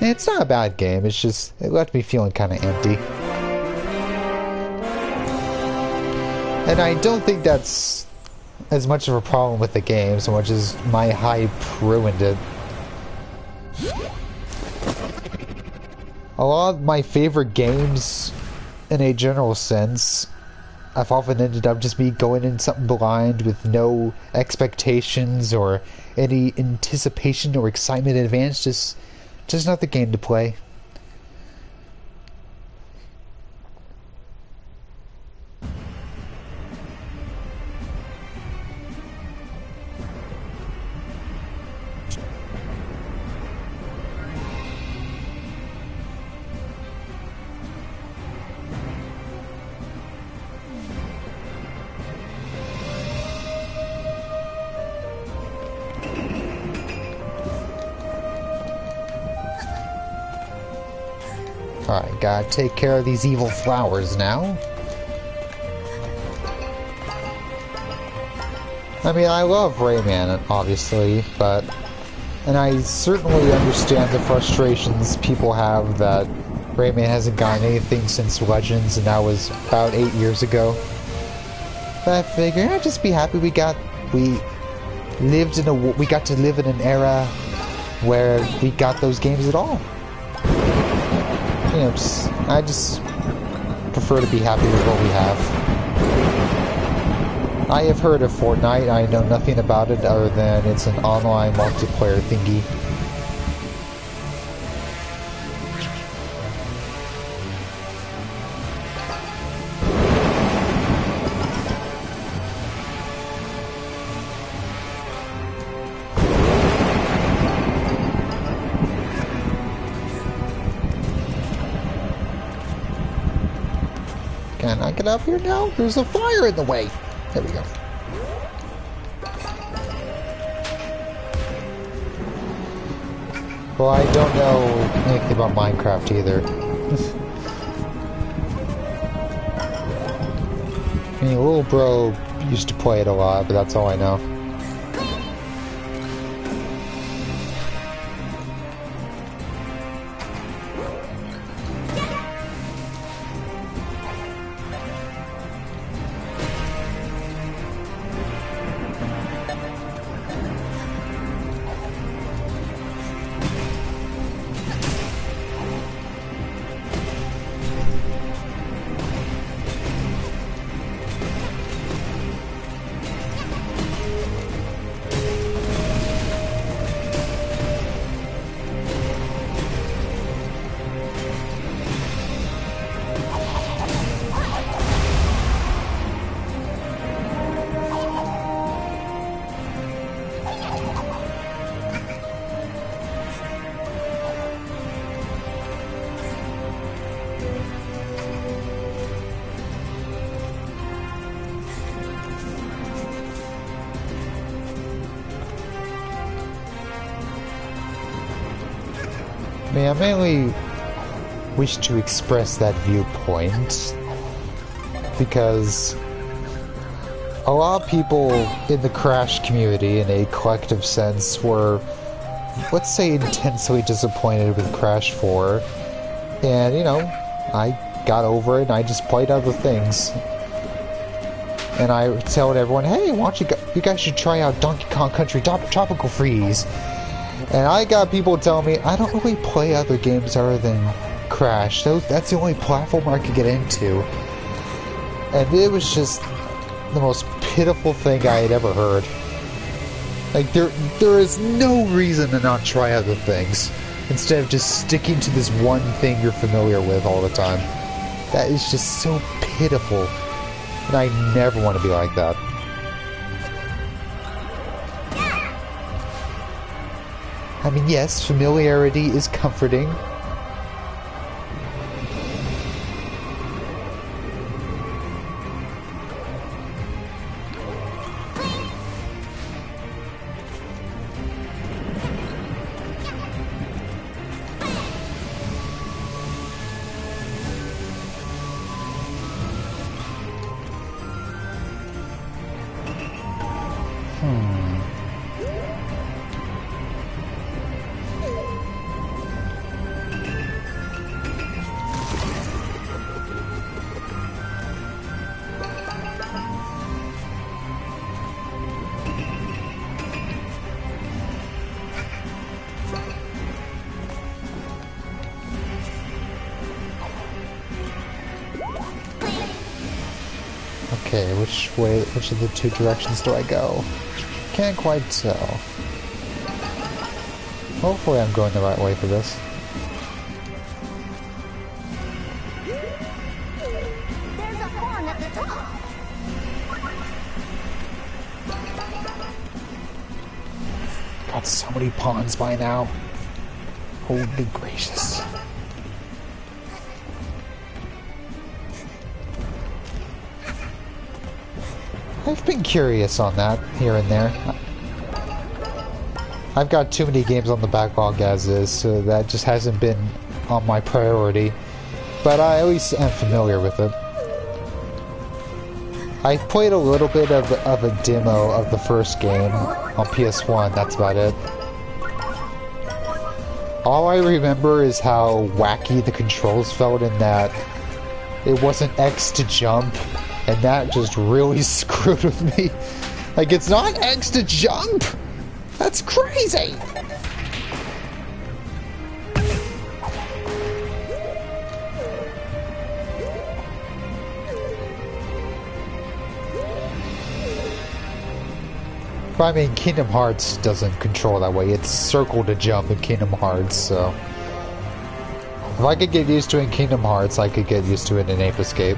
It's not a bad game, it's just, it left me feeling kind of empty. And I don't think that's as much of a problem with the game, so much as my hype ruined it. A lot of my favorite games, in a general sense, I've often ended up just me going in something blind with no expectations or any anticipation or excitement in advance. Just not the game to play. Alright, gotta take care of these evil flowers now. I mean, I love Rayman, obviously, but... And I certainly understand the frustrations people have that Rayman hasn't gotten anything since Legends, and that was about 8 years ago. But I figure, I'd just be happy we got to live in an era where we got those games at all. You know, I just prefer to be happy with what we have. I have heard of Fortnite. I know nothing about it other than it's an online multiplayer thingy. Can I get up here now? There's a fire in the way. There we go. Well, I don't know anything about Minecraft either. I mean, little bro used to play it a lot, but that's all I know. I mean, I mainly wish to express that viewpoint because a lot of people in the Crash community, in a collective sense, were, let's say, intensely disappointed with Crash 4. And, you know, I got over it and I just played other things. And I told everyone, hey, why don't you guys should try out Donkey Kong Country Tropical Freeze. And I got people telling me, I don't really play other games other than Crash. That's the only platform I could get into. And it was just the most pitiful thing I had ever heard. Like, there is no reason to not try other things, instead of just sticking to this one thing you're familiar with all the time. That is just so pitiful. And I never want to be like that. I mean, yes, familiarity is comforting. Okay, which of the two directions do I go? Can't quite tell. Hopefully I'm going the right way for this. There's a horn at the top. Got so many pawns by now. Holy gracious. I've been curious on that here and there. I've got too many games on the backlog as is, so that just hasn't been on my priority. But I at least am familiar with it. I played a little bit of a demo of the first game on PS1, that's about it. All I remember is how wacky the controls felt in that it wasn't X to jump, and that just really screwed with me. Like, it's not X to jump? That's crazy! But I mean, Kingdom Hearts doesn't control that way. It's circle to jump in Kingdom Hearts, so... If I could get used to it in Kingdom Hearts, I could get used to it in Ape Escape.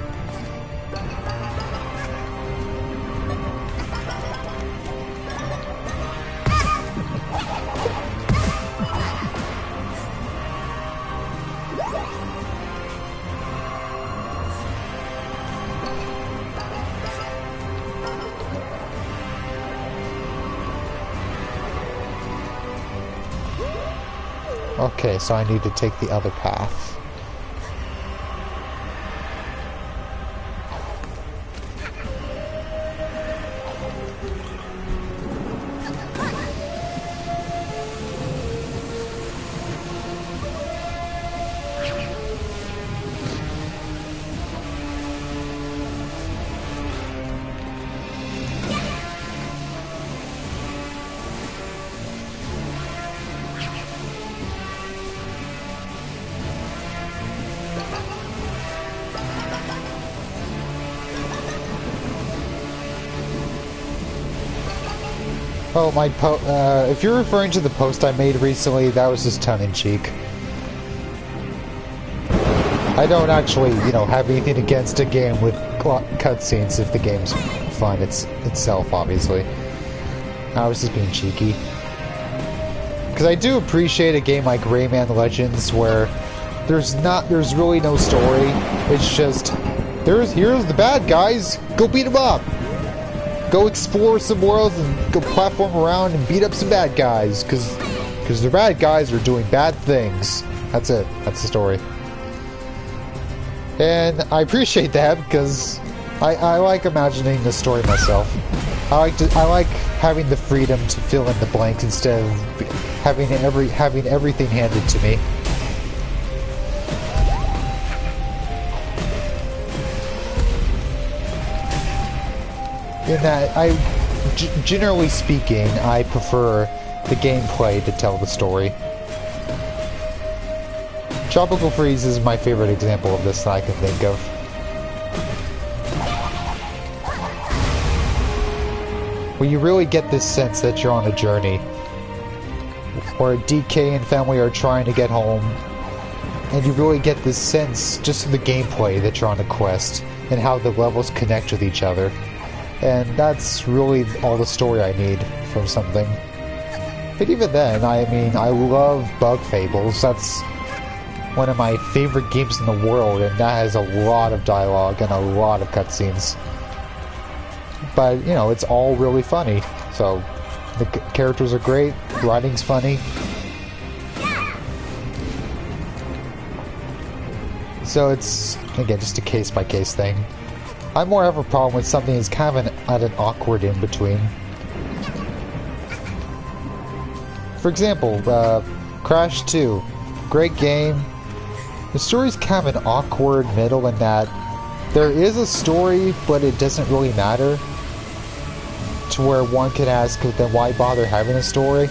Okay, so I need to take the other path. Oh, if you're referring to the post I made recently, that was just tongue-in-cheek. I don't actually, have anything against a game with cutscenes if the game's fun itself, obviously. I was just being cheeky. Because I do appreciate a game like Rayman Legends where there's really no story. It's just, here's the bad guys, go beat them up! Go explore some worlds and go platform around and beat up some bad guys, because the bad guys are doing bad things. That's it. That's the story. And I appreciate that because I like imagining the story myself. I like having the freedom to fill in the blanks instead of having everything handed to me. In that, generally speaking, I prefer the gameplay to tell the story. Tropical Freeze is my favorite example of this that I can think of. Where you really get this sense that you're on a journey. Where DK and family are trying to get home. And you really get this sense, just in the gameplay, that you're on a quest. And how the levels connect with each other. And that's really all the story I need from something. But even then, I mean, I love Bug Fables. That's one of my favorite games in the world, and that has a lot of dialogue and a lot of cutscenes. But, it's all really funny. So, the characters are great, writing's funny. So it's, again, just a case-by-case thing. I more have a problem with something that's kind of at an awkward in-between. For example, Crash 2. Great game. The story's kind of an awkward middle in that there is a story, but it doesn't really matter. To where one could ask, then why bother having a story?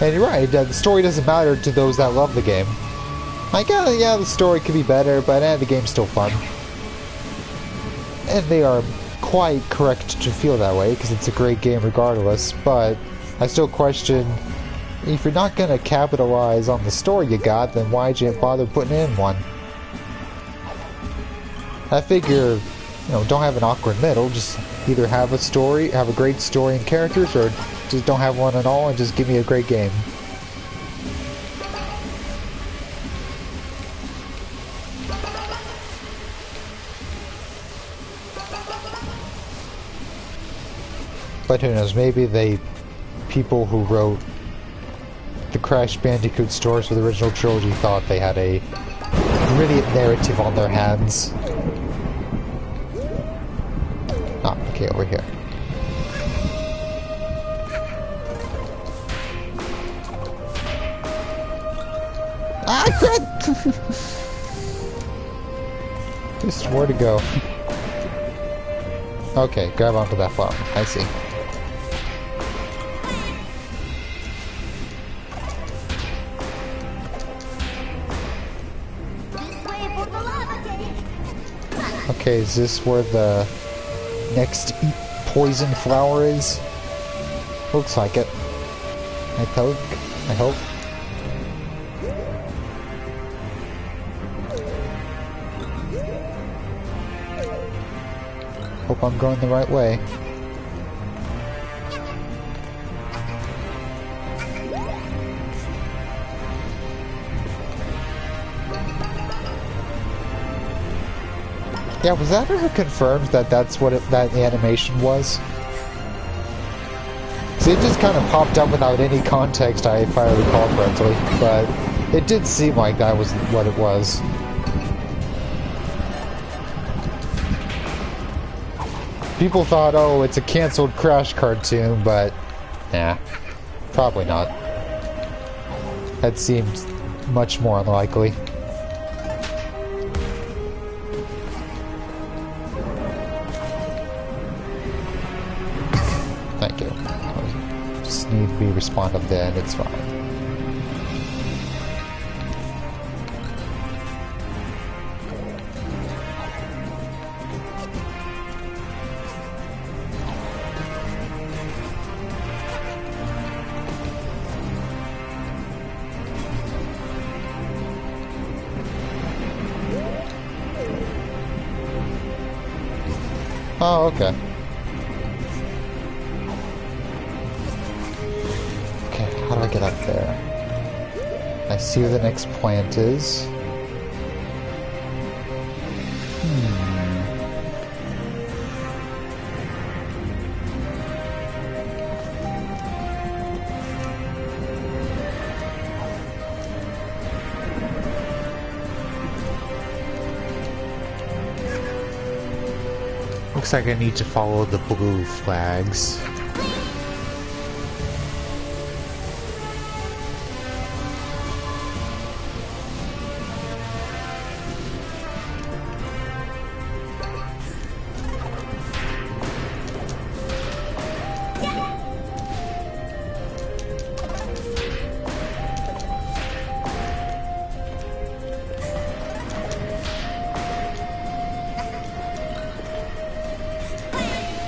And you're right, the story doesn't matter to those that love the game. Like, yeah, the story could be better, but the game's still fun. And they are quite correct to feel that way, because it's a great game regardless, but I still question, if you're not going to capitalize on the story you got, then why'd you bother putting in one? I figure, you know, don't have an awkward middle, just either have a story, have a great story and characters, or just don't have one at all and just give me a great game. But who knows, maybe people who wrote the Crash Bandicoot stories for the original trilogy thought they had a brilliant narrative on their hands. Ah, okay, over here. Ah, crap! Just where to go. Okay, grab onto that flower. I see. Okay, is this where the next poison flower is? Looks like it. I hope. Hope I'm going the right way. Yeah, was that ever confirmed that that's what that animation was? See, it just kind of popped up without any context, if I recall correctly, but it did seem like that was what it was. People thought, oh, it's a canceled Crash cartoon, but nah, probably not. That seemed much more unlikely. Thank you. Just need to be responsive there, and it's fine. Oh, okay. Okay, how do I get up there? I see where the next plant is. Looks like I need to follow the blue flags.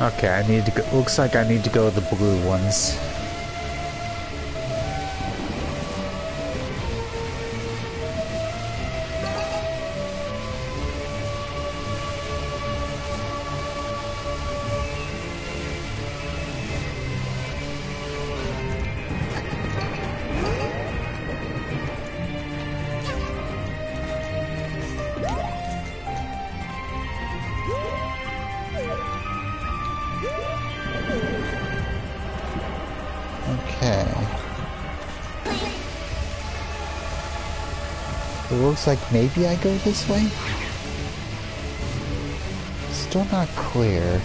Okay, I need to go. Looks like I need to go to the blue ones. It looks like maybe I go this way? Still not clear.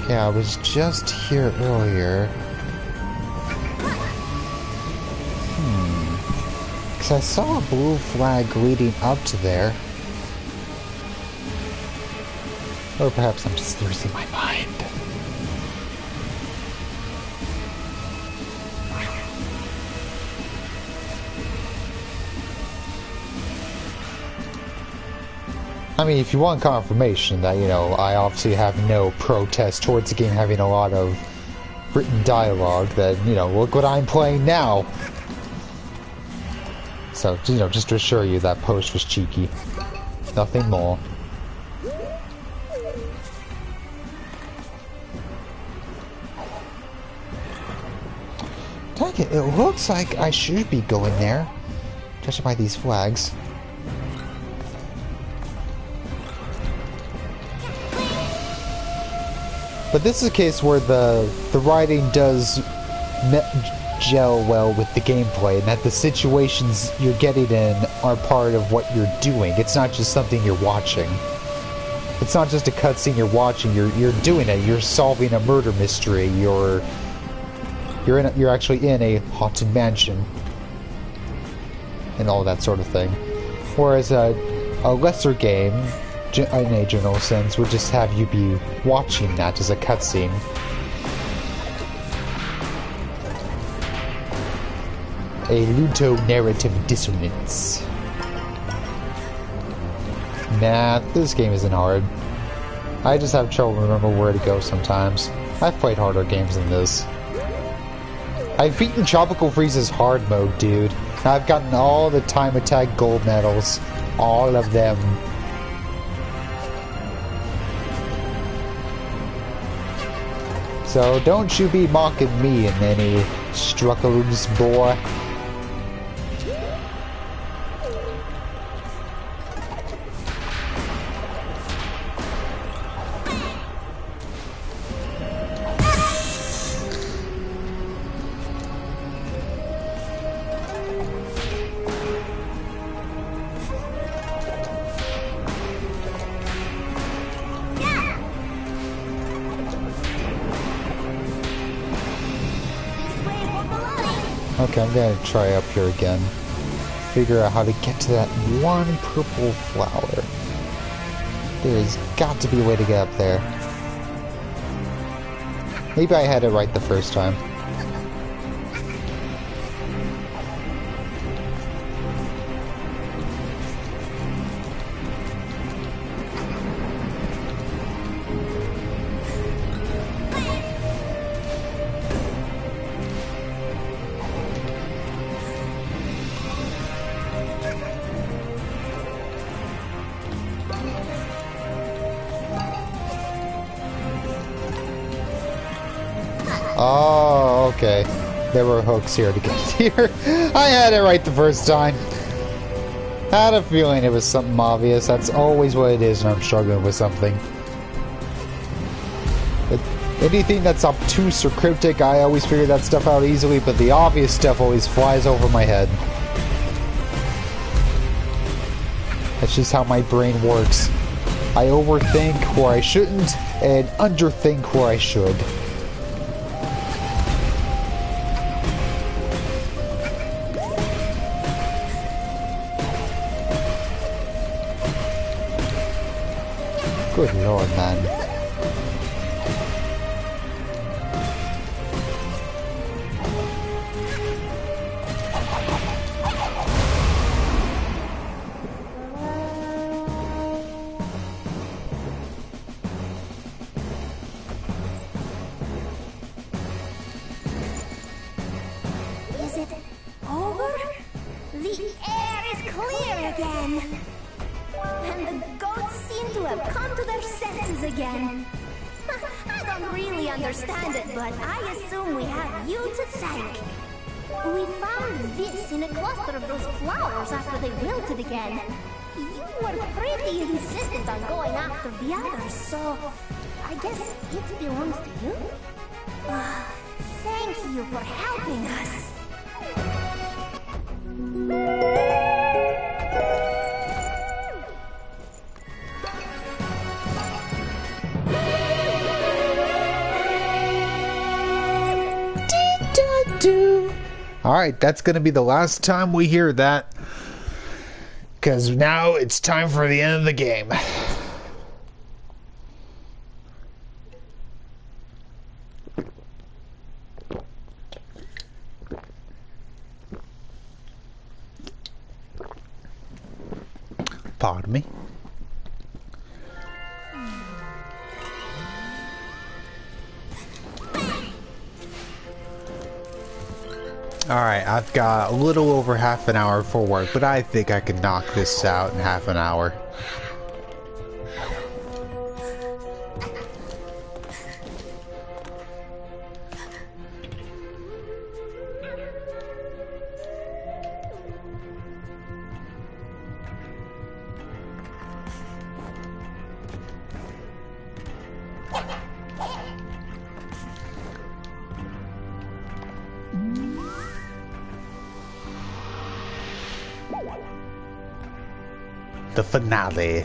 Yeah, I was just here earlier. Because I saw a blue flag leading up to there. Or perhaps I'm just losing my mind. I mean, if you want confirmation that, you know, I obviously have no protest towards the game having a lot of written dialogue, then, you know, look what I'm playing now. So, you know, just to assure you that post was cheeky. Nothing more. Dang it, it looks like I should be going there, judging by these flags. But this is a case where the writing does gel well with the gameplay, and that the situations you're getting in are part of what you're doing. It's not just something you're watching. It's not just a cutscene you're watching. You're doing it. You're solving a murder mystery. You're actually in a haunted mansion, and all that sort of thing. Whereas a lesser game, in a general sense, would just have you be watching that as a cutscene. A ludonarrative dissonance. Nah, this game isn't hard. I just have trouble remembering where to go sometimes. I've played harder games than this. I've beaten Tropical Freeze's hard mode, dude. I've gotten all the time attack gold medals. All of them. So don't you be mocking me in any struggles, boy. Okay, I'm gonna try up here again. Figure out how to get to that one purple flower. There's got to be a way to get up there. Maybe I had it right the first time. Oh, okay. There were hooks here to get here. I had it right the first time. I had a feeling it was something obvious. That's always what it is when I'm struggling with something. But anything that's obtuse or cryptic, I always figure that stuff out easily, but the obvious stuff always flies over my head. That's just how my brain works. I overthink where I shouldn't, and underthink where I should. Good lord, man. Is it over? The air is clear again. And the goats seem to have come to their senses again. I don't really understand it, but I assume we have you to thank. We found this in a cluster of those flowers after they wilted again. You were pretty insistent on going after the others, so I guess it belongs to you. Thank you for helping us. Alright, that's gonna be the last time we hear that. because now it's time for the end of the game. Pardon me. Alright, I've got a little over half an hour for work, but I think I can knock this out in half an hour. The finale.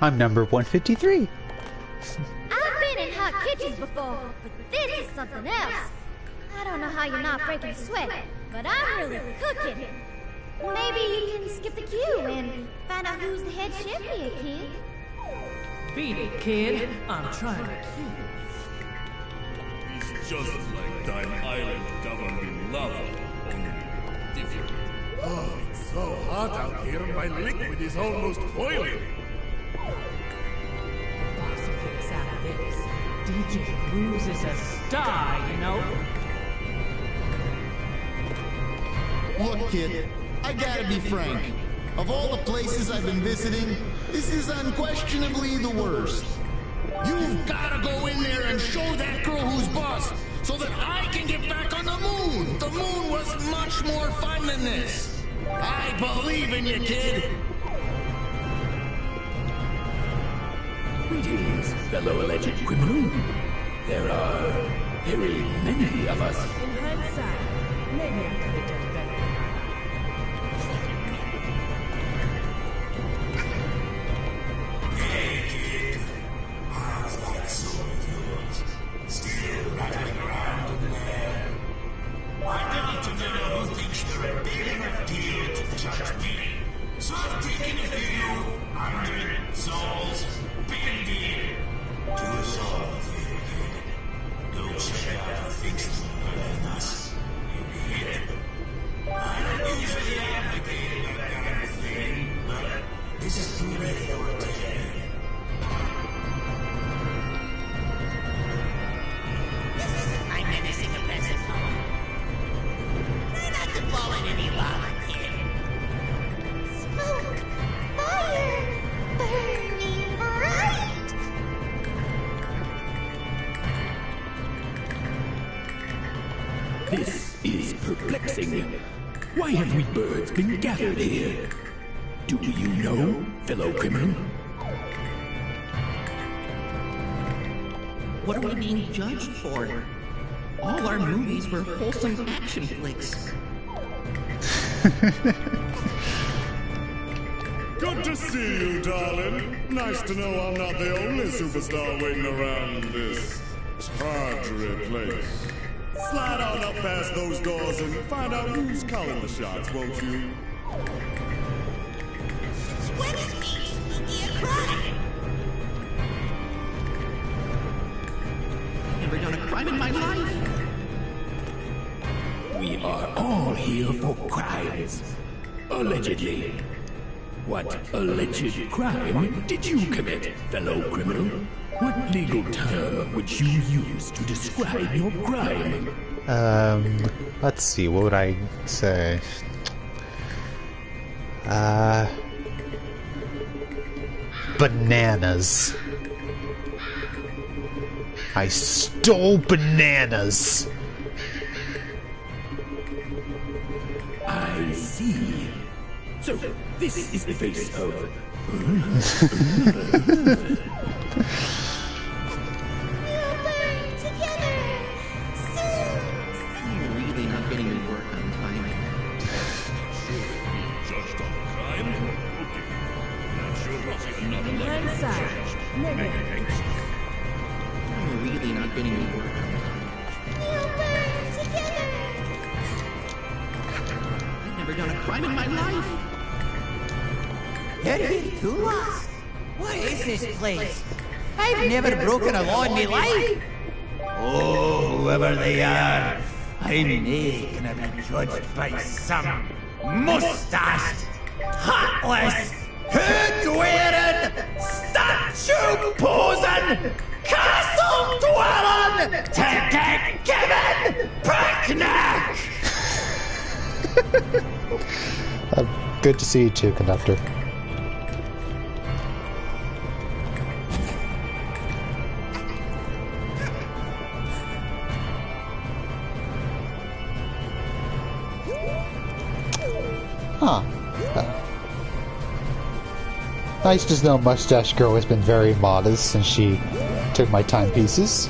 I'm number 153. I've been in hot kitchens before, but this is something else. I don't know how you're not breaking a sweat, but I'm really cooking. Maybe you can skip the queue and find out who's the head chef here, kid. Beat it, kid. I'm trying to keep. It's just like Dime Island governed in lava, only different. Oh, it's so hot out here, my liquid is almost boiling. Boss will get us out of this. DJ Grooves is a star, you know? Look, kid, I gotta be frank. Of all the places I've been visiting, this is unquestionably the worst. You've gotta go in there and show that girl who's boss, so that I can get back on the moon. The moon was much more fun than this. I believe in you, kid. Greetings, fellow alleged criminal. There are very many of us. In hindsight, maybe I could have done better. Hey, kid. How's that soul of yours? Still rattling around in there? I need to know who thinks they're a big enough deal to judge me. So I've taken a few 100 souls. Big deal. Do us all a favor, kid. Go check out who thinks he's better than us. And hit it. I don't usually advocate that kind of thing, but this is too many for today. This isn't my menacing oppressive home. Try not to fall in any lava, kid. Smoke! Fire! Burning bright! This is perplexing. Why have we birds been gathered here? Do you know, fellow criminal? What are we being judged for? All our movies were wholesome action flicks. Good to see you, darling. Nice to know I'm not the only superstar waiting around this tawdry place. Slide on up past those doors and find out who's calling the shots, won't you? Sweat is being spooky and crying. Never done a crime in my life. We are all here for crimes. Allegedly. What alleged crime did you commit, fellow criminal? What legal term would you use to describe your crime? Let's see, what would I say? Bananas. I stole bananas. I see. So, this is the face of... You're really not getting your work on time. Just on crime? Okay. Not sure what's another Inside. You're really not getting your work on time. I've never done a crime in my life. You're here too, lass? What is this place? I've never broken a law in my life. Oh, whoever they are, I'm nae gonna be judged by some mustached, heartless, hood-wearing, statue-posing, castle-dwelling, ticket-giving picnic! Good to see you too, conductor. Huh. Nice to know Mustache Girl has been very modest since she took my timepieces.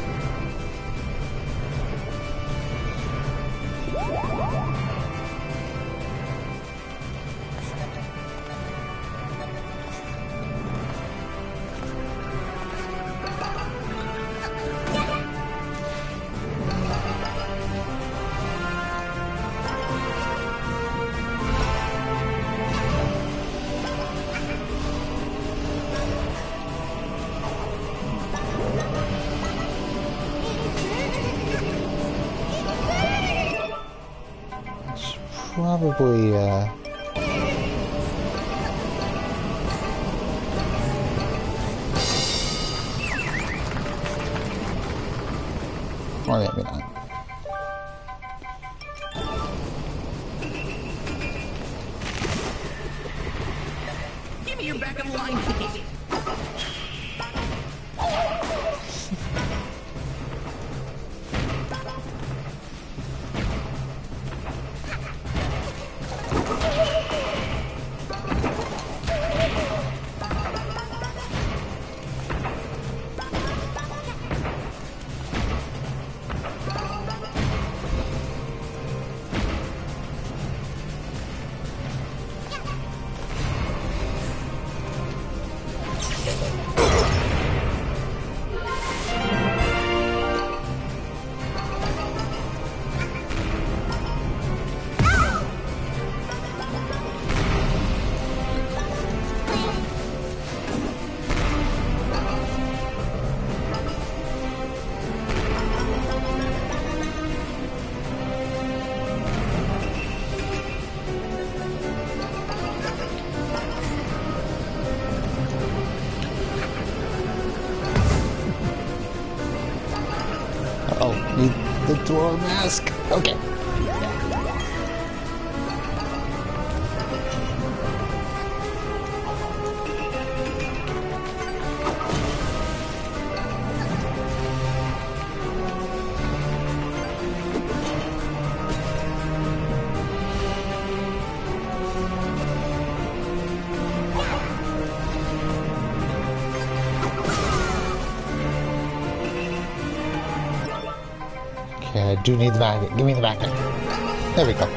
Probably, or maybe not. Give me your back of the line ticket. Oh, need the door mask. Okay. Okay, I do need the magnet. Give me the magnet. There we go.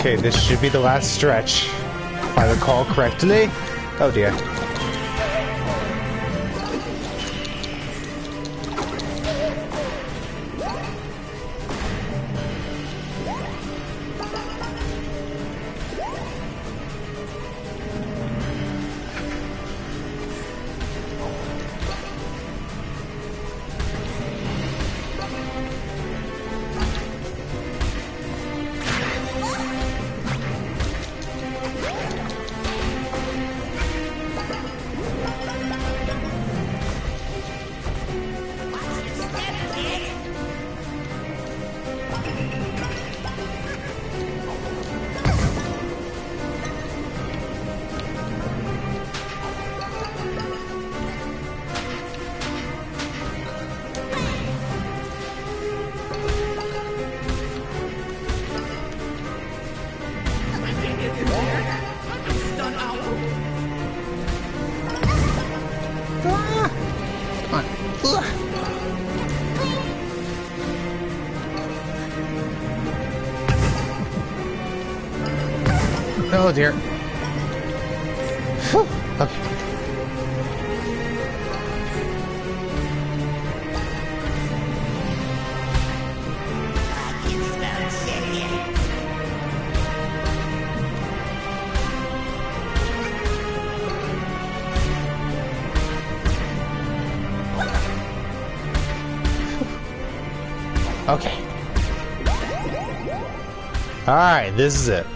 Okay, this should be the last stretch, if I recall correctly. Oh dear. Oh dear. Whew. Okay. Okay. Alright, this is it.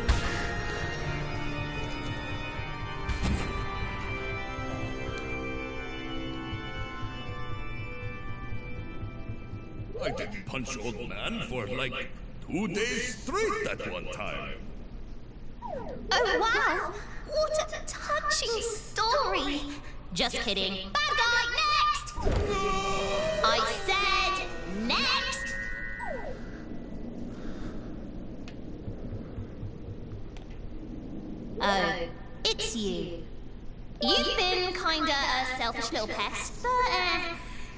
I didn't punch old man for like 2 days straight at one time. Oh wow! What a touching story! Just kidding. Bad guy, next! I said next! Oh, it's you. You've been kinda a selfish little pest, but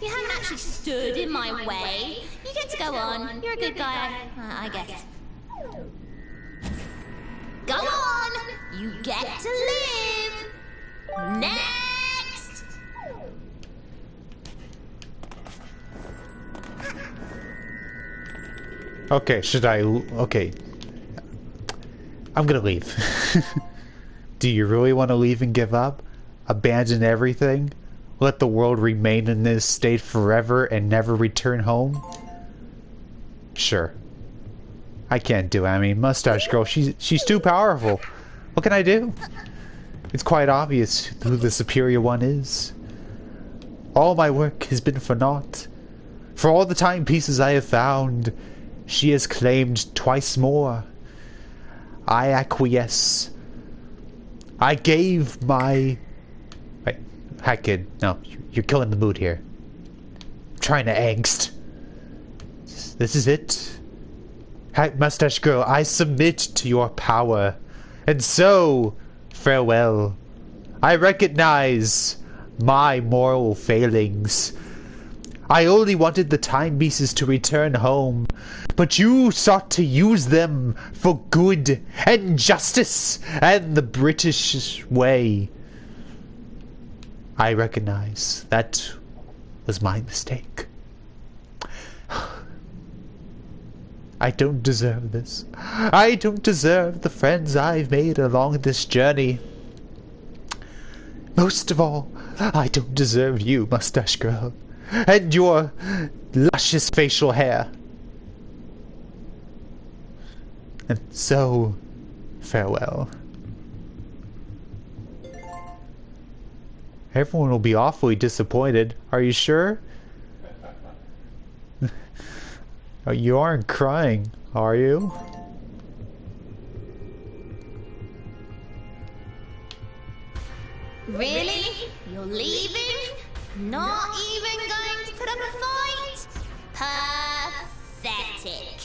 you haven't actually stood in my way. You get to go on. You're a good guy, I guess. Go on! You get to live! Next! Okay, should I... Okay. I'm gonna leave. Do you really want to leave and give up? Abandon everything? Let the world remain in this state forever and never return home? Sure. I can't do it. I mean, Mustache Girl, she's too powerful. What can I do? It's quite obvious who the superior one is. All my work has been for naught. For all the timepieces I have found, she has claimed twice more. I acquiesce. I gave my... Wait, Hat Kid, no, you're killing the mood here. I'm trying to angst. This is it. Hat Mustache Girl, I submit to your power. And so, farewell. I recognize my moral failings. I only wanted the timepieces to return home, but you sought to use them for good and justice and the British way. I recognize that was my mistake. I don't deserve this. I don't deserve the friends I've made along this journey. Most of all, I don't deserve you, Mustache Girl, and your luscious facial hair. And so, farewell. Everyone will be awfully disappointed. Are you sure? Oh, you aren't crying, are you? Really? You're leaving? Not even going to put up a fight? Pathetic.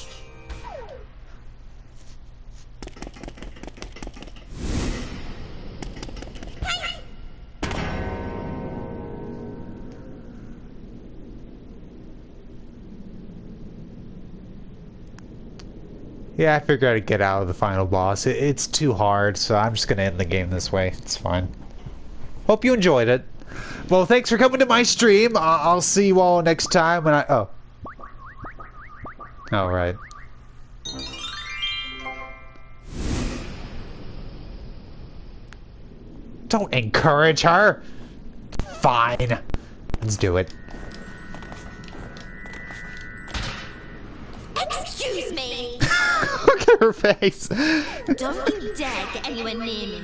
Yeah, I figured I'd get out of the final boss. It's too hard, so I'm just gonna end the game this way. It's fine. Hope you enjoyed it. Well, thanks for coming to my stream. I'll see you all next time when I... Oh. All right. Don't encourage her. Fine. Let's do it. Excuse me! Look at her face. Don't you dare get anywhere near me.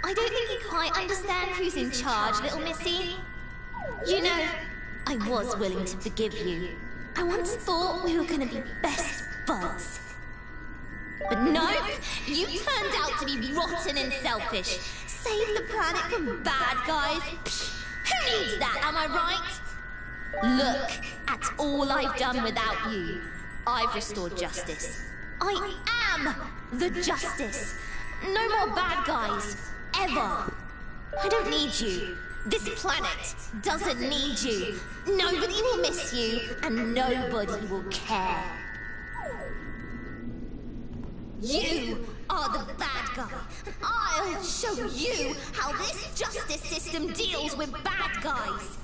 I don't think you quite understand who's in charge, little missy. You know, I was willing to forgive you. I once thought we were gonna be best buds. But no, you turned out to be rotten and selfish. Save the planet from bad guys. Psh, who needs that, am I right? Look at all I've done without you. I've restored justice. I am the justice. No more bad guys. Ever. I don't need you. This planet doesn't need you. Nobody will miss you, and nobody will care. You are the bad guy. I'll show you how this justice system deals with bad guys.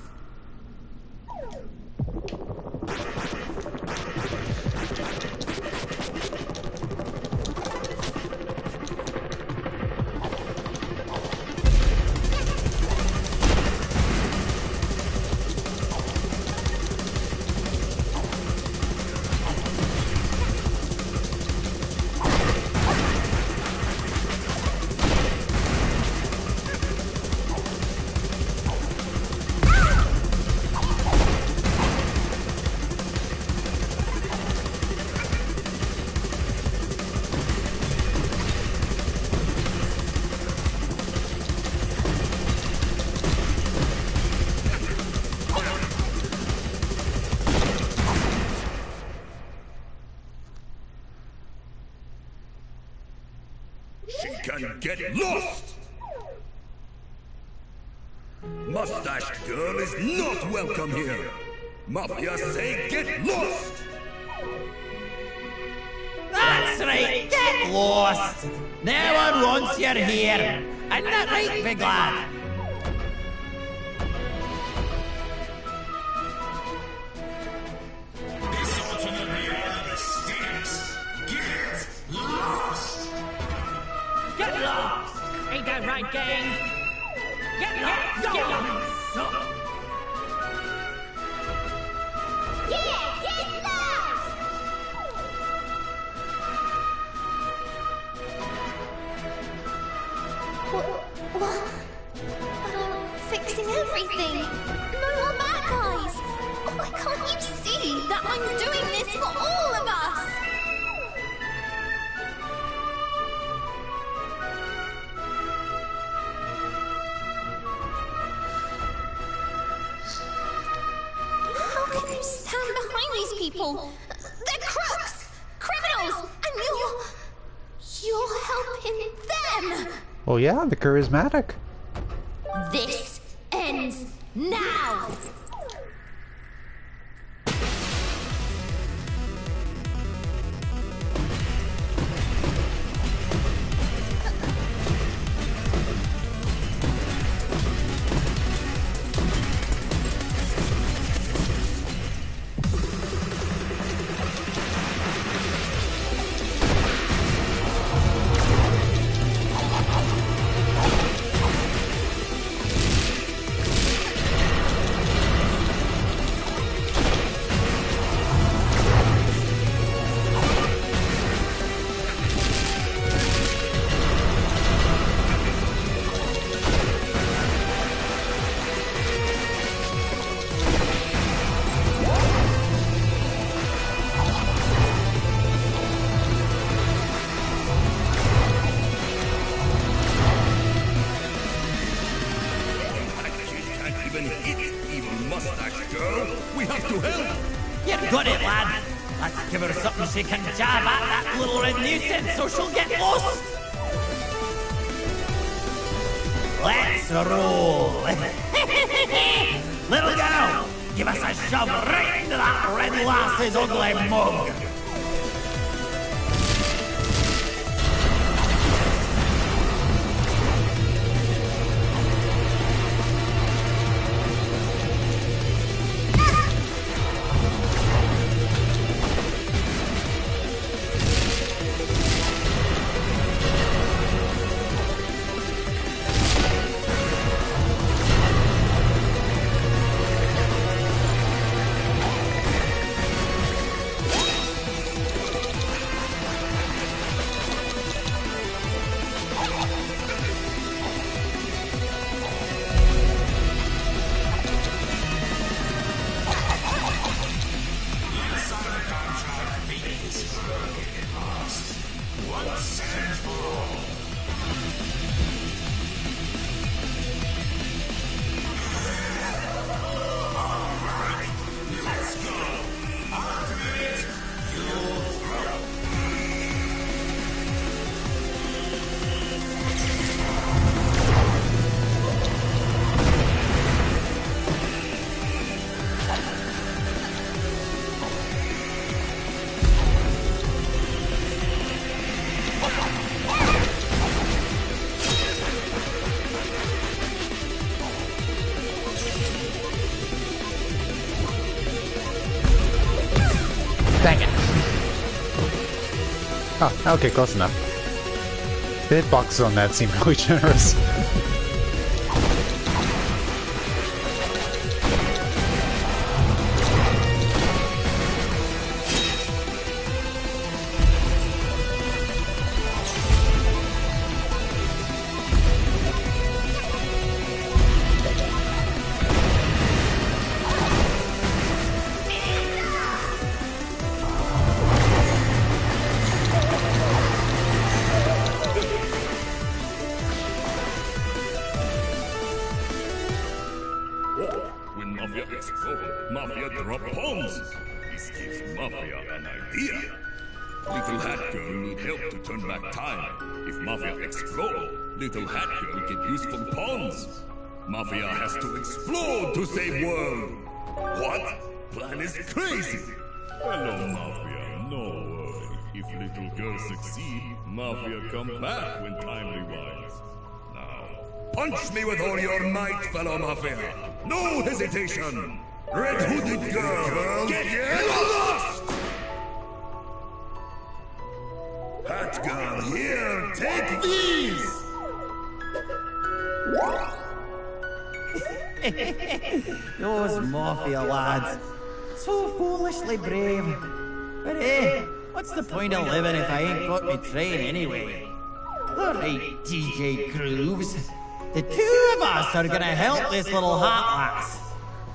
Can get lost! Mustached girl is not welcome here! Mafia say get lost! That's right, get lost! No one wants you here! Isn't that right, big lad? This alternate reality stinks. Get lost! Get lost! Ain't that right, gang? Get lost! Get lost! Yeah, get lost! What? I'm fixing everything. No more bad guys. Why can't you see that I'm doing this for all of us? How can you stand behind these people? They're crooks, criminals, and you're helping them. Well, yeah, the charismatic. This ends now. You've got it, lad. Let's give her something she can jab at, that little red nuisance, so she'll get lost. Let's roll. Little girl, give us a shove right into that red lass's ugly mug. Once and for all. Alright, let's go. I'll do it. You'll throw. Dang it. Oh, okay, close enough. The hitboxes on that seem really generous. When Mafia explode, Mafia drop bombs. This gives Mafia an idea. Little Hat Girl need help to turn back time. If Mafia explode, Little Hat Girl get useful pawns. Mafia has to explode to save world. What? Plan is crazy. Hello, Mafia. No worry. If Little Girl succeed, Mafia come back when time rewinds. Now, punch me with all your might, fellow Mafia. No hesitation. Red Hooded Girl, get lost! Hat Girl, here, take these! Those Mafia lads. So foolishly brave. But hey, what's the point of living if I ain't got me train anyway? Alright, DJ Grooves. The two of us are gonna help this little hat lass.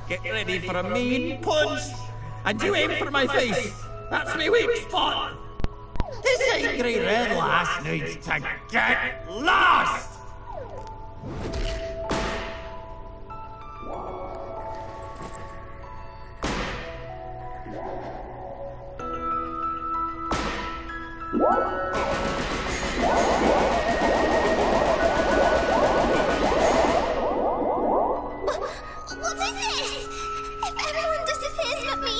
Get ready for a mean punch. And you aim for my face. That's me weak spot. This angry red lass needs to get lost! What is this? If everyone disappears but me,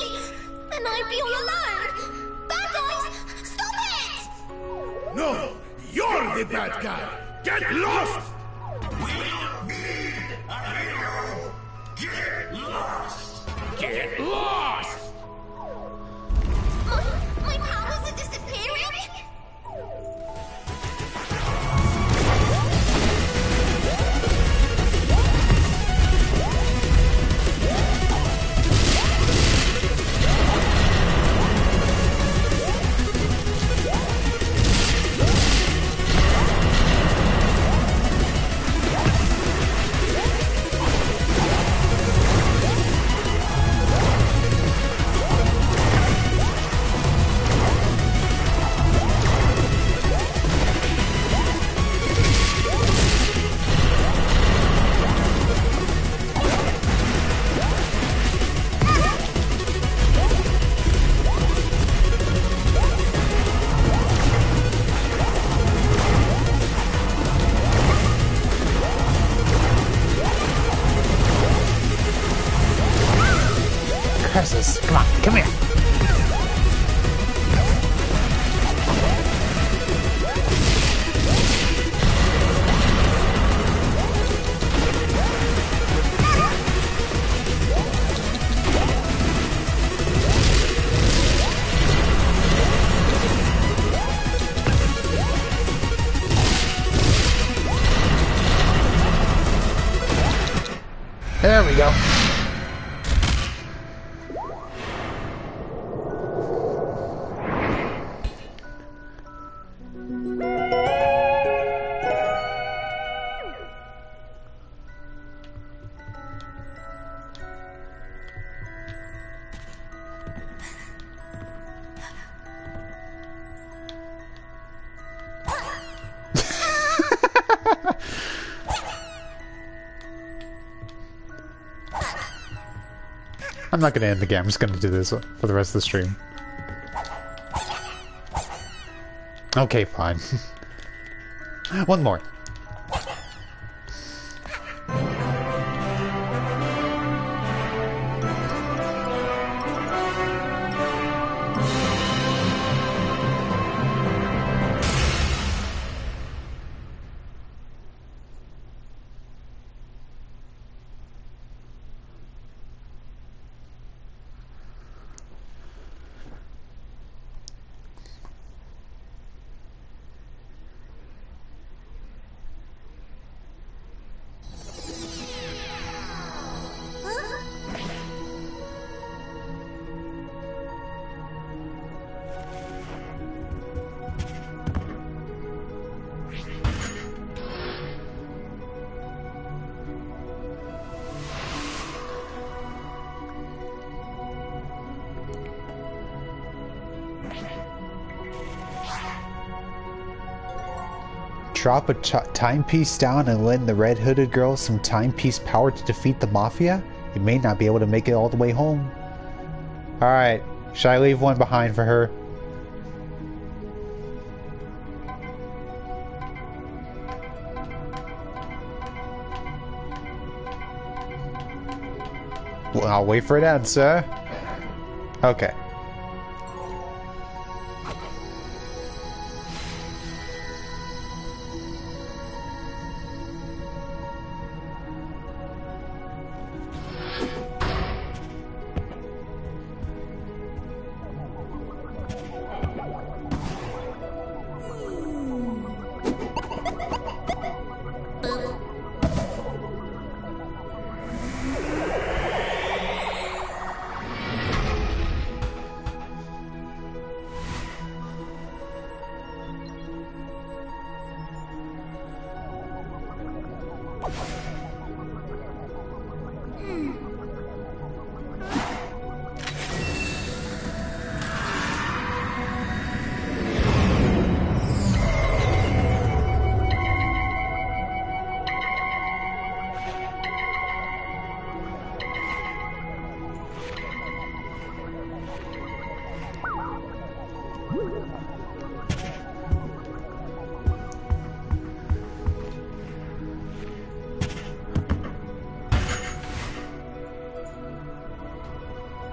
then I'd be all alone. Bad guys, stop it! No, you're the bad guy. Get lost! We don't need a hero. Get lost. Get lost! My powers are disappearing? Curses. Come on, come here. There we go. not gonna end the game. I'm just gonna do this for the rest of the stream. Okay, fine. One more. Drop a timepiece down and lend the red hooded girl some timepiece power to defeat the Mafia? You may not be able to make it all the way home. Alright, should I leave one behind for her? Well, I'll wait for an answer. Okay.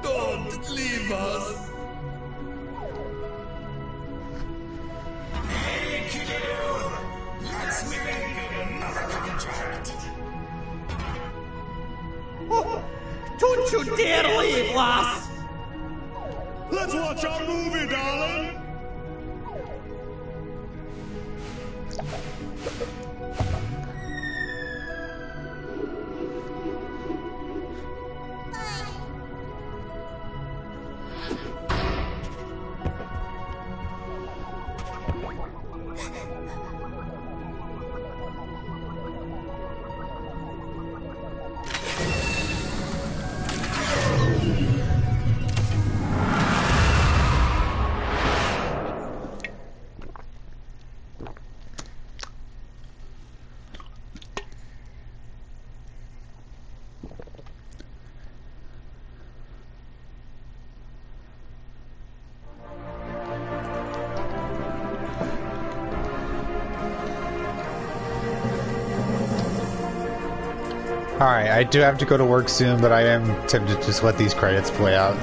Don't leave us. Hey, kiddo! Let's make another contract. Don't you dare leave, lass! Let's watch our movie, darling. Alright, I do have to go to work soon, but I am tempted to just let these credits play out.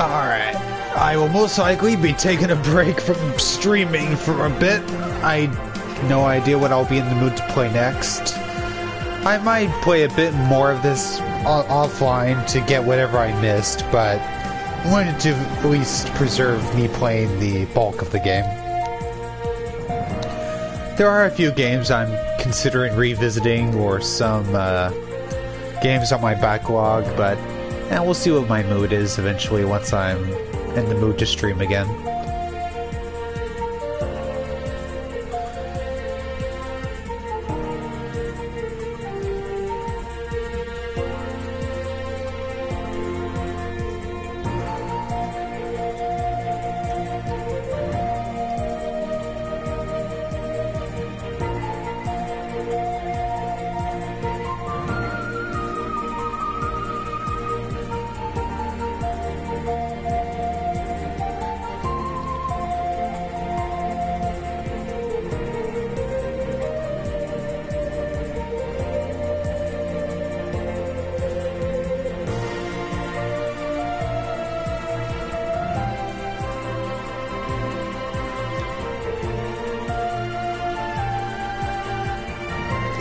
Alright, I will most likely be taking a break from streaming for a bit. I have no idea what I'll be in the mood to play next. I might play a bit more of this offline to get whatever I missed, but I wanted to at least preserve me playing the bulk of the game. There are a few games I'm considering revisiting, or some games on my backlog, but we'll see what my mood is eventually once I'm in the mood to stream again.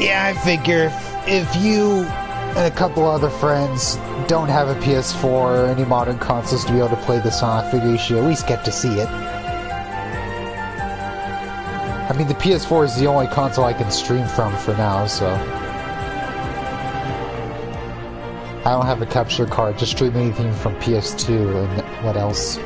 Yeah, I figure if you and a couple other friends don't have a PS4 or any modern consoles to be able to play this on, I figure you should at least get to see it. I mean, the PS4 is the only console I can stream from for now, so... I don't have a capture card to stream anything from PS2, and what else?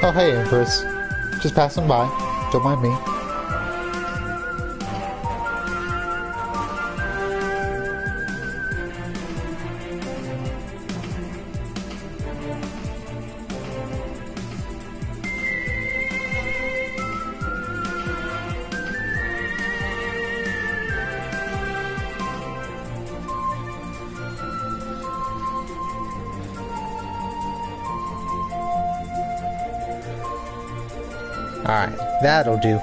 Oh hey Empress, just passing by, don't mind me. Alright, that'll do.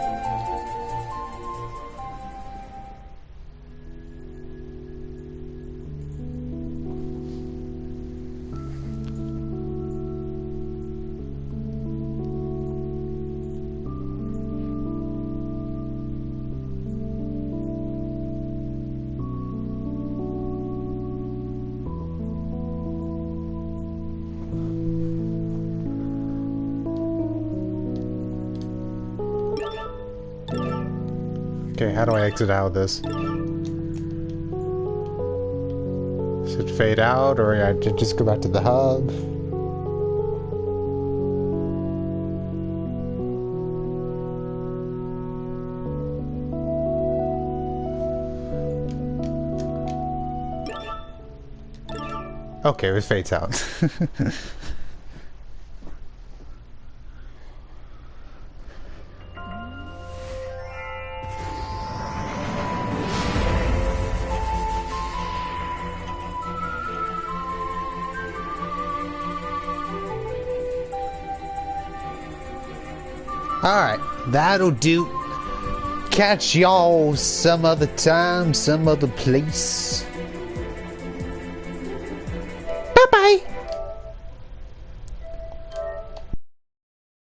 Okay, how do I exit out of this? Should fade out, or I should just go back to the hub? Okay, it fades out. Alright, that'll do. Catch y'all some other time, some other place.